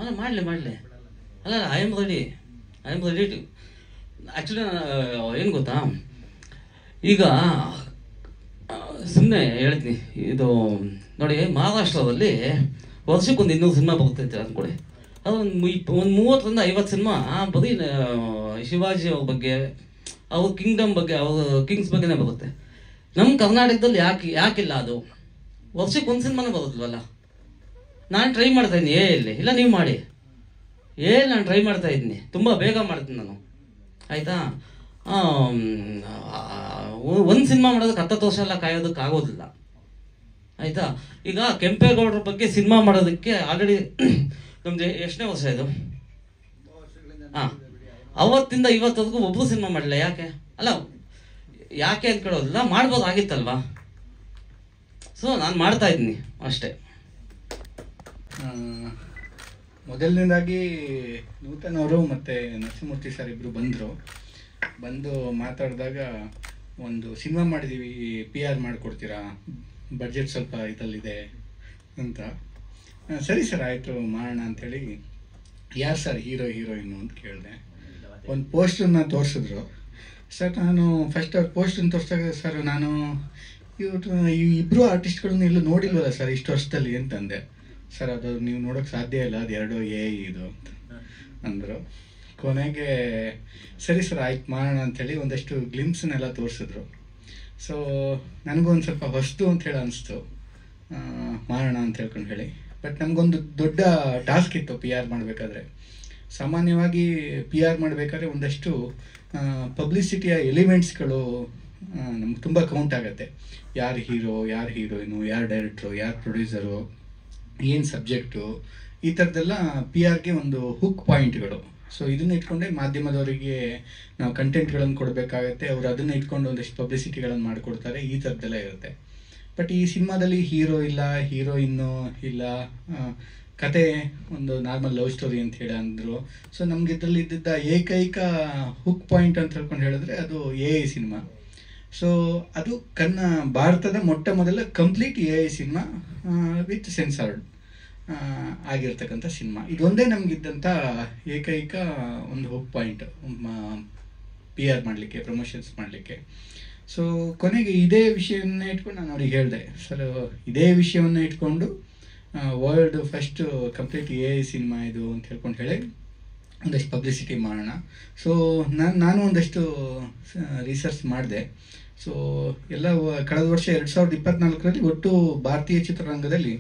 ಅಲ್ಲ ಮಾಡಲಿ ಅಲ್ಲ I am ready to. Actually ಏನು ಗೊತ್ತಾ, ಈಗ ಸುಮ್ಮನೆ ಹೇಳ್ತೀನಿ, ಇದು ನೋಡಿ, ಮಹಾರಾಷ್ಟ್ರದಲ್ಲಿ ವರ್ಷಕ್ಕೊಂದು 200 ಸಿನಿಮಾ ಬರ್ತೈತೆ ಅಂದ್ಕೊಳ್ಳಿ. ಅದು ಒಂದು 30ರಿಂದ 50 ಸಿನಿಮಾ ಬರೀ ಶಿವಾಜಿ ಅವ್ರ ಬಗ್ಗೆ, ಅವ್ರ ಕಿಂಗ್ಡಮ್ ಬಗ್ಗೆ, ಅವ್ರ ಕಿಂಗ್ಸ್ ಬಗ್ಗೆನೇ ಬರುತ್ತೆ. ನಮ್ಮ ಕರ್ನಾಟಕದಲ್ಲಿ ಯಾಕಿಲ್ಲ ಅದು? ವರ್ಷಕ್ಕೆ ಒಂದು ಸಿನಿಮಾನೇ ಬರುತ್ತಲ್ವಲ್ಲ. ನಾನು ಟ್ರೈ ಮಾಡ್ತಾ ಇದ್ದೀನಿ ಇಲ್ಲ ನೀವು ಮಾಡಿ ನಾನು ಟ್ರೈ ಮಾಡ್ತಾ ಇದ್ದೀನಿ, ತುಂಬ ಬೇಗ ಮಾಡ್ತೀನಿ ನಾನು ಆಯಿತಾ. ಒಂದು ಸಿನಿಮಾ ಮಾಡೋದಕ್ಕೆ 10 ವರ್ಷ ಎಲ್ಲ ಕಾಯೋದಕ್ಕೆ ಆಗೋದಿಲ್ಲ ಆಯಿತಾ. ಈಗ ಕೆಂಪೇಗೌಡರ ಬಗ್ಗೆ ಸಿನಿಮಾ ಮಾಡೋದಕ್ಕೆ ಆಲ್ರೆಡಿ ನಮ್ದು ಎಷ್ಟನೇ ವರ್ಷ ಇದು? ಅವತ್ತಿಂದ ಇವತ್ತವರೆಗೂ ಒಬ್ಬರು ಸಿನಿಮಾ ಮಾಡಲಿಲ್ಲ. ಯಾಕೆ ಅಂತ ಕೇಳೋದಿಲ್ಲ, ಮಾಡ್ಬೋದಾಗಿತ್ತಲ್ವಾ. ಸೊ ನಾನು ಮಾಡ್ತಾ ಇದ್ದೀನಿ ಅಷ್ಟೇ. ಮೊದಲನೇದಾಗಿ ನೂತನ್ ಅವರು ಮತ್ತು ನರಸಿಂಹಮೂರ್ತಿ ಸರ್ ಇಬ್ಬರು ಬಂದು ಮಾತಾಡಿದಾಗ, ಒಂದು ಸಿನಿಮಾ ಮಾಡಿದ್ದೀವಿ, PR ಮಾಡಿಕೊಡ್ತೀರಾ, ಬಡ್ಜೆಟ್ ಸ್ವಲ್ಪ ಇದಲ್ಲಿದೆ ಅಂತ. ಸರಿ ಸರ್ ಆಯಿತು ಮಾಡೋಣ ಅಂಥೇಳಿ, ಯಾರು ಸರ್ ಹೀರೋಯಿನ್ನು ಅಂತ ಕೇಳಿದೆ. ಒಂದು ಪೋಸ್ಟನ್ನ ತೋರಿಸಿದ್ರು ಸರ್. ನಾನು ಫಸ್ಟ್ ಅವ್ರ ಪೋಸ್ಟನ್ನು ತೋರಿಸಿದಾಗ, ಸರ್ ನಾನು ಇಬ್ಬರು ಆರ್ಟಿಸ್ಟ್ಗಳನ್ನ ಎಲ್ಲೂ ನೋಡಿಲ್ವಲ್ಲ ಸರ್ ಇಷ್ಟು ವರ್ಷದಲ್ಲಿ ಅಂತಂದೆ. ಸರ್ ಅದು ನೀವು ನೋಡೋಕ್ಕೆ ಸಾಧ್ಯ ಇಲ್ಲ, ಅದು 2 AI ಇದು ಅಂತ ಅಂದರು. ಕೊನೆಗೆ ಸರಿ ಸರ್ ಆಯ್ತು ಮಾಡೋಣ ಅಂಥೇಳಿ ಒಂದಷ್ಟು ಗ್ಲಿಮ್ಸ್ನೆಲ್ಲ ತೋರಿಸಿದ್ರು. ಸೊ ನನಗೂ ಒಂದು ಸ್ವಲ್ಪ ಹೊಸದು ಅಂಥೇಳಿ ಅನಿಸ್ತು, ಮಾಡೋಣ ಅಂತ ಹೇಳ್ಕೊಂಡು ಹೇಳಿ. ಬಟ್ ನಮಗೊಂದು ದೊಡ್ಡ ಟಾಸ್ಕ್ ಇತ್ತು PR ಮಾಡಬೇಕಾದ್ರೆ. ಸಾಮಾನ್ಯವಾಗಿ PR ಮಾಡಬೇಕಾದ್ರೆ ಒಂದಷ್ಟು ಪಬ್ಲಿಸಿಟಿಯ ಎಲಿಮೆಂಟ್ಸ್ಗಳು ನಮ್ಗೆ ತುಂಬ ಕೌಂಟ್ ಆಗುತ್ತೆ. ಯಾರು ಹೀರೋ, ಯಾರು ಹೀರೋಯಿನು, ಯಾರು ಡೈರೆಕ್ಟ್ರು, ಯಾರು ಪ್ರೊಡ್ಯೂಸರು, ಏನು ಸಬ್ಜೆಕ್ಟು, ಈ ಥರದ್ದೆಲ್ಲ PR ಒಂದು ಹುಕ್ ಪಾಯಿಂಟ್ಗಳು. ಸೊ ಇದನ್ನ ಇಟ್ಕೊಂಡೆ ಮಾಧ್ಯಮದವರಿಗೆ ನಾವು ಕಂಟೆಂಟ್ಗಳನ್ನು ಕೊಡಬೇಕಾಗತ್ತೆ, ಅವರು ಅದನ್ನು ಇಟ್ಕೊಂಡು ಒಂದಷ್ಟು ಪಬ್ಲಿಸಿಟಿಗಳನ್ನು ಮಾಡಿಕೊಡ್ತಾರೆ, ಈ ಥರದ್ದೆಲ್ಲ ಇರುತ್ತೆ. ಬಟ್ ಈ ಸಿನಿಮಾದಲ್ಲಿ ಹೀರೋ ಇಲ್ಲ, ಹೀರೋಯಿನ್ನು ಇಲ್ಲ, ಕತೆ ಒಂದು ನಾರ್ಮಲ್ ಲವ್ ಸ್ಟೋರಿ ಅಂತ ಹೇಳಿ ಅಂದರು. ಸೊ ನಮ್ಗೆ ಇದರಲ್ಲಿ ಇದ್ದಿದ್ದ ಏಕೈಕ ಹುಕ್ ಪಾಯಿಂಟ್ ಅಂತ ಹೇಳ್ಕೊಂಡು ಹೇಳಿದ್ರೆ ಅದು AI ಸಿನಿಮಾ. ಸೊ ಅದು ಭಾರತದ ಮೊಟ್ಟ ಮೊದಲ complete AI cinema with censored ಆಗಿರ್ತಕ್ಕಂಥ ಸಿನಿಮಾ. ಇದೊಂದೇ ನಮಗಿದ್ದಂಥ ಏಕೈಕ ಒಂದು ಹುಕ್ ಪಾಯಿಂಟ್ PR ಮಾಡಲಿಕ್ಕೆ, ಪ್ರಮೋಷನ್ಸ್ ಮಾಡಲಿಕ್ಕೆ. ಸೊ ಕೊನೆಗೆ ಇದೇ ವಿಷಯವನ್ನ ಇಟ್ಕೊಂಡು ನಾನು ಅವ್ರಿಗೆ ಹೇಳಿದೆ, ಸರ್ ಇದೇ ವಿಷಯವನ್ನು ಇಟ್ಕೊಂಡು world first complete AI cinema ಇದು ಅಂತ ಹೇಳ್ಕೊಂಡು ಹೇಳಿ ಒಂದಷ್ಟು ಪಬ್ಲಿಸಿಟಿ ಮಾಡೋಣ. ಸೊ ನಾನು ಒಂದಷ್ಟು ರಿಸರ್ಚ್ ಮಾಡಿದೆ. ಸೊ ಎಲ್ಲ ಕಳೆದ ವರ್ಷ 2024ರಲ್ಲಿ ಒಟ್ಟು ಭಾರತೀಯ ಚಿತ್ರರಂಗದಲ್ಲಿ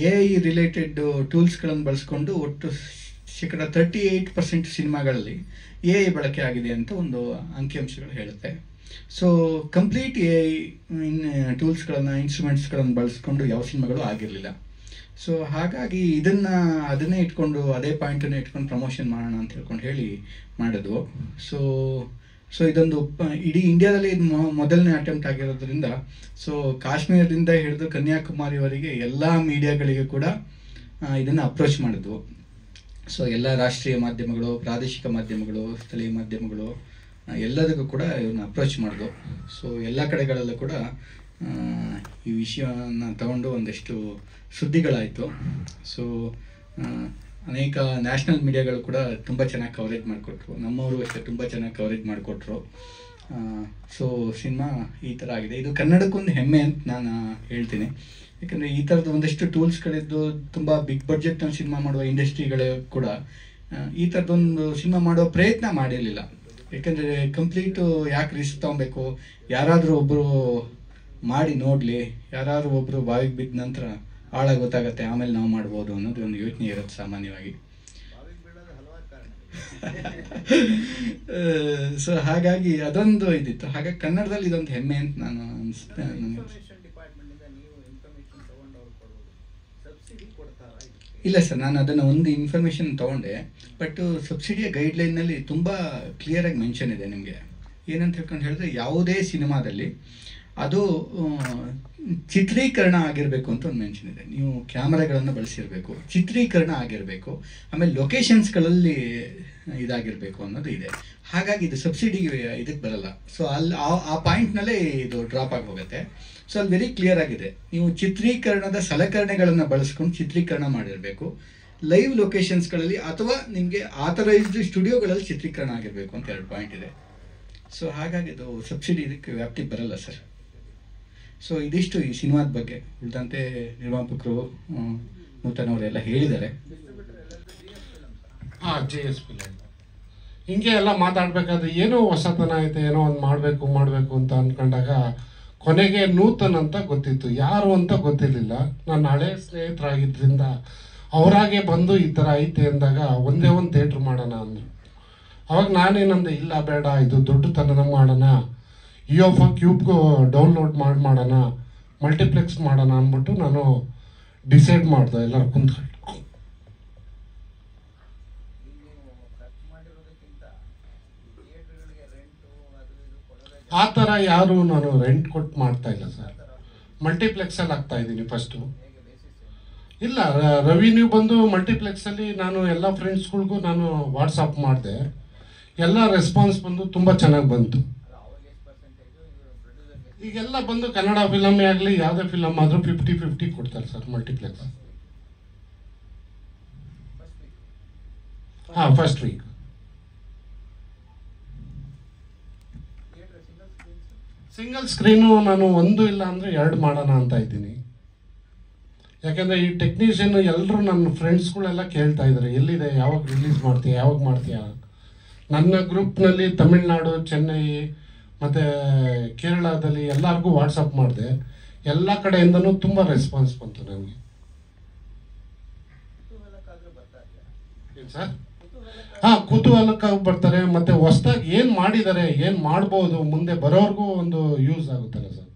AI ರಿಲೇಟೆಡ್ ಟೂಲ್ಸ್ಗಳನ್ನು ಬಳಸ್ಕೊಂಡು ಒಟ್ಟು 38% ಸಿನಿಮಾಗಳಲ್ಲಿ AI ಬಳಕೆ ಆಗಿದೆ ಅಂತ ಒಂದು ಅಂಕಿಅಂಶಗಳು ಹೇಳುತ್ತೆ. ಸೊ ಕಂಪ್ಲೀಟ್ AI ಟೂಲ್ಸ್ಗಳನ್ನು, ಇನ್ಸ್ಟ್ರೂಮೆಂಟ್ಸ್ಗಳನ್ನು ಬಳಸ್ಕೊಂಡು ಯಾವ ಸಿನಿಮಾಗಳು ಆಗಿರಲಿಲ್ಲ. ಸೊ ಹಾಗಾಗಿ ಅದನ್ನೇ ಇಟ್ಕೊಂಡು, ಅದೇ ಪಾಯಿಂಟನ್ನೇ ಇಟ್ಕೊಂಡು ಪ್ರಮೋಷನ್ ಮಾಡೋಣ ಅಂತ ಹೇಳ್ಕೊಂಡು ಹೇಳಿ ಮಾಡೋದು. ಸೊ ಇದೊಂದು ಇಡೀ ಇಂಡಿಯಾದಲ್ಲಿ ಇದು ಮೊದಲನೇ ಅಟೆಂಪ್ಟ್ ಆಗಿರೋದ್ರಿಂದ, ಸೊ ಕಾಶ್ಮೀರದಿಂದ ಹಿಡಿದು ಕನ್ಯಾಕುಮಾರಿವರೆಗೆ ಎಲ್ಲ ಮೀಡಿಯಾಗಳಿಗೆ ಕೂಡ ಇದನ್ನು ಅಪ್ರೋಚ್ ಮಾಡಿದ್ವು. ಸೊ ಎಲ್ಲ ರಾಷ್ಟ್ರೀಯ ಮಾಧ್ಯಮಗಳು, ಪ್ರಾದೇಶಿಕ ಮಾಧ್ಯಮಗಳು, ಸ್ಥಳೀಯ ಮಾಧ್ಯಮಗಳು ಎಲ್ಲದಕ್ಕೂ ಕೂಡ ಇವನ್ನ ಅಪ್ರೋಚ್ ಮಾಡಿದ್ವು. ಸೊ ಎಲ್ಲ ಕಡೆಗಳಲ್ಲೂ ಕೂಡ ಈ ವಿಷಯವನ್ನು ತಗೊಂಡು ಒಂದಷ್ಟು ಸುದ್ದಿಗಳಾಯಿತು. ಸೊ ಅನೇಕ ನ್ಯಾಷನಲ್ ಮೀಡಿಯಾಗಳು ಕೂಡ ತುಂಬ ಚೆನ್ನಾಗಿ ಕವರೇಜ್ ಮಾಡಿಕೊಟ್ರು, ನಮ್ಮವರು ಅಷ್ಟೇ ತುಂಬ ಚೆನ್ನಾಗಿ ಕವರೇಜ್ ಮಾಡಿಕೊಟ್ರು. ಸೊ ಸಿನಿಮಾ ಈ ಥರ ಆಗಿದೆ. ಇದು ಕನ್ನಡಕ್ಕೊಂದು ಹೆಮ್ಮೆ ಅಂತ ನಾನು ಹೇಳ್ತೀನಿ. ಯಾಕಂದರೆ ಈ ಥರದ್ದು ಒಂದಷ್ಟು ಟೂಲ್ಸ್ಗಳಿದ್ದು ತುಂಬ ಬಿಗ್ ಬಡ್ಜೆಟ್ನ ಸಿನಿಮಾ ಮಾಡುವ ಇಂಡಸ್ಟ್ರಿಗಳೇ ಕೂಡ ಈ ಥರದ್ದೊಂದು ಸಿನಿಮಾ ಮಾಡೋ ಪ್ರಯತ್ನ ಮಾಡಿರಲಿಲ್ಲ. ಯಾಕಂದರೆ ಕಂಪ್ಲೀಟು ಯಾಕೆ ರಿಸ್ಕ್ ತೊಗೊಬೇಕು, ಯಾರಾದರೂ ಒಬ್ಬರು ಮಾಡಿ ನೋಡಲಿ, ಯಾರಾದರೂ ಒಬ್ಬರು ಬಾವಿಗೆ ಬಿದ್ದ ನಂತರ ಆಳ ಗೊತ್ತಾಗತ್ತೆ, ಆಮೇಲೆ ನಾವು ಮಾಡ್ಬೋದು ಅನ್ನೋದು ಒಂದು ಯೋಚನೆ ಇರುತ್ತೆ ಸಾಮಾನ್ಯವಾಗಿ. ಸೊ ಹಾಗಾಗಿ ಅದೊಂದು ಇದಿತ್ತು. ಹಾಗಾಗಿ ಕನ್ನಡದಲ್ಲಿ ಇದೊಂದು ಹೆಮ್ಮೆ ಅಂತ ನಾನು ಅನಿಸುತ್ತೆ. ಇಲ್ಲ ಸರ್, ನಾನು ಅದನ್ನು ಒಂದು ಇನ್ಫಾರ್ಮೇಷನ್ ತೊಗೊಂಡೆ, ಬಟ್ ಸಬ್ಸಿಡಿಯ ಗೈಡ್ಲೈನ್ನಲ್ಲಿ ತುಂಬ ಕ್ಲಿಯರಾಗಿ ಮೆನ್ಷನ್ ಇದೆ ನಿಮಗೆ. ಏನಂತ ಹೇಳ್ಕೊಂಡು ಹೇಳಿದ್ರೆ, ಯಾವುದೇ ಸಿನಿಮಾದಲ್ಲಿ ಅದು ಚಿತ್ರೀಕರಣ ಆಗಿರಬೇಕು ಅಂತ ಒಂದು ಮೆನ್ಷನ್ ಇದೆ. ನೀವು ಕ್ಯಾಮರಾಗಳನ್ನು ಬಳಸಿರಬೇಕು, ಚಿತ್ರೀಕರಣ ಆಗಿರಬೇಕು, ಆಮೇಲೆ ಲೊಕೇಶನ್ಸ್ಗಳಲ್ಲಿ ಇದಾಗಿರಬೇಕು ಅನ್ನೋದು ಇದೆ. ಹಾಗಾಗಿ ಇದು ಸಬ್ಸಿಡಿಗೆ ಇದಕ್ಕೆ ಬರಲ್ಲ. ಸೊ ಅಲ್ಲಿ ಆ ಪಾಯಿಂಟ್ನಲ್ಲೇ ಇದು ಡ್ರಾಪ್ ಆಗಿ ಹೋಗುತ್ತೆ. ಸೊ ಅಲ್ಲಿ ವೆರಿ ಕ್ಲಿಯರ್ ಆಗಿದೆ, ನೀವು ಚಿತ್ರೀಕರಣದ ಸಲಕರಣೆಗಳನ್ನು ಬಳಸ್ಕೊಂಡು ಚಿತ್ರೀಕರಣ ಮಾಡಿರಬೇಕು, ಲೈವ್ ಲೊಕೇಶನ್ಸ್ಗಳಲ್ಲಿ ಅಥವಾ ನಿಮಗೆ ಆಥರೈಸ್ಡ್ ಸ್ಟುಡಿಯೋಗಳಲ್ಲಿ ಚಿತ್ರೀಕರಣ ಆಗಿರಬೇಕು ಅಂತ 2 ಪಾಯಿಂಟ್ ಇದೆ. ಸೊ ಹಾಗಾಗಿ ಅದು ಸಬ್ಸಿಡಿ ಇದಕ್ಕೆ ವ್ಯಾಪ್ತಿಗೆ ಬರಲ್ಲ ಸರ್. ಸೊ ಇದಿಷ್ಟು ಈ ಸಿನಿಮಾದ ಬಗ್ಗೆ. ಉಳಿದಂತೆ ನಿರ್ಮಾಪಕರು ನೂತನ್ ಅವರೆಲ್ಲ ಹೇಳಿದ್ದಾರೆ. JSP ಹಿಂಗೆ ಎಲ್ಲ ಮಾತಾಡಬೇಕಾದ್ರೆ ಏನೋ ಹೊಸತನ ಐತೆ, ಏನೋ ಒಂದು ಮಾಡಬೇಕು ಅಂತ ಅಂದ್ಕೊಂಡಾಗ ಕೊನೆಗೆ ನೂತನ್ ಅಂತ ಗೊತ್ತಿತ್ತು, ಯಾರು ಅಂತ ಗೊತ್ತಿರಲಿಲ್ಲ. ನನ್ನ ಹಳೆ ಸ್ನೇಹಿತರಾಗಿದ್ದರಿಂದ ಅವರಾಗೆ ಬಂದು ಈ ಥರ ಐತೆ ಅಂದಾಗ ಒಂದೇ ಒಂದು ಥಿಯೇಟ್ರ್ ಮಾಡೋಣ ಅಂದರು. ಅವಾಗ ನಾನೇನಂದೆ, ಇಲ್ಲ ಬೇಡ, ಇದು ದೊಡ್ಡತನ ಮಾಡೋಣ, EOFA ಕ್ಯೂಬ್ಗೂ ಡೌನ್ಲೋಡ್ ಮಾಡೋಣ, ಮಲ್ಟಿಪ್ಲೆಕ್ಸ್ ಮಾಡೋಣ ಅಂದ್ಬಿಟ್ಟು ನಾನು ಡಿಸೈಡ್ ಮಾಡಿದೆ ಎಲ್ಲರೂ ಕುಂತ್ಕೊಂಡು. ಆ ಥರ ಯಾರು ನಾನು ರೆಂಟ್ ಕೊಟ್ಟು ಮಾಡ್ತಾ ಇಲ್ಲ ಸರ್, ಮಲ್ಟಿಪ್ಲೆಕ್ಸಲ್ಲಿ ಆಗ್ತಾ ಇದ್ದೀನಿ ಫಸ್ಟು. ಇಲ್ಲ, ರೆವಿನ್ಯೂ ಬಂದು ಮಲ್ಟಿಪ್ಲೆಕ್ಸಲ್ಲಿ ನಾನು ಎಲ್ಲ ಫ್ರೆಂಡ್ಸ್ಗಳಿಗೂ ನಾನು ವಾಟ್ಸಪ್ ಮಾಡಿದೆ, ಎಲ್ಲ ರೆಸ್ಪಾನ್ಸ್ ಬಂದು ತುಂಬ ಚೆನ್ನಾಗಿ ಬಂತು. ಈಗೆಲ್ಲ ಬಂದು ಕನ್ನಡ ಫಿಲಮೇ ಆಗಲಿ ಯಾವುದೇ ಫಿಲಮ್ ಆದರೂ 50-50 ಕೊಡ್ತಾರೆ ಸರ್ ಮಲ್ಟಿಪ್ಲೆಕ್ಸ್. ಹಾಂ, ಫಸ್ಟ್ ವೀಕ್. ಸಿಂಗಲ್ ಸ್ಕ್ರೀನು ನಾನು 1 ಇಲ್ಲ ಅಂದರೆ 2 ಮಾಡೋಣ ಅಂತ ಇದ್ದೀನಿ. ಯಾಕೆಂದರೆ ಈ ಟೆಕ್ನಿಷಿಯನ್ ಎಲ್ಲರೂ ನನ್ನ ಫ್ರೆಂಡ್ಸ್ಗಳೆಲ್ಲ ಕೇಳ್ತಾ ಇದ್ದಾರೆ, ಎಲ್ಲಿದೆ, ಯಾವಾಗ ರಿಲೀಸ್ ಮಾಡ್ತೀಯಾ. ನನ್ನ ಗ್ರೂಪ್ನಲ್ಲಿ ತಮಿಳ್ನಾಡು, ಚೆನ್ನೈ ಮತ್ತು ಕೇರಳದಲ್ಲಿ ಎಲ್ಲರಿಗೂ ವಾಟ್ಸಪ್ ಮಾಡಿದೆ. ಎಲ್ಲ ಕಡೆಯಿಂದನೂ ತುಂಬ ರೆಸ್ಪಾನ್ಸ್ ಬಂತು ನನಗೆ. ಏನು ಸರ್? ಹಾಂ, ಕುತೂಹಲಕ್ಕಾಗಿ ಬರ್ತಾರೆ. ಮತ್ತು ಹೊಸ್ದಾಗಿ ಏನು ಮಾಡಿದ್ದಾರೆ, ಏನು ಮಾಡ್ಬೋದು, ಮುಂದೆ ಬರೋರ್ಗೂ ಒಂದು ಯೂಸ್ ಆಗುತ್ತಲ್ಲ ಸರ್.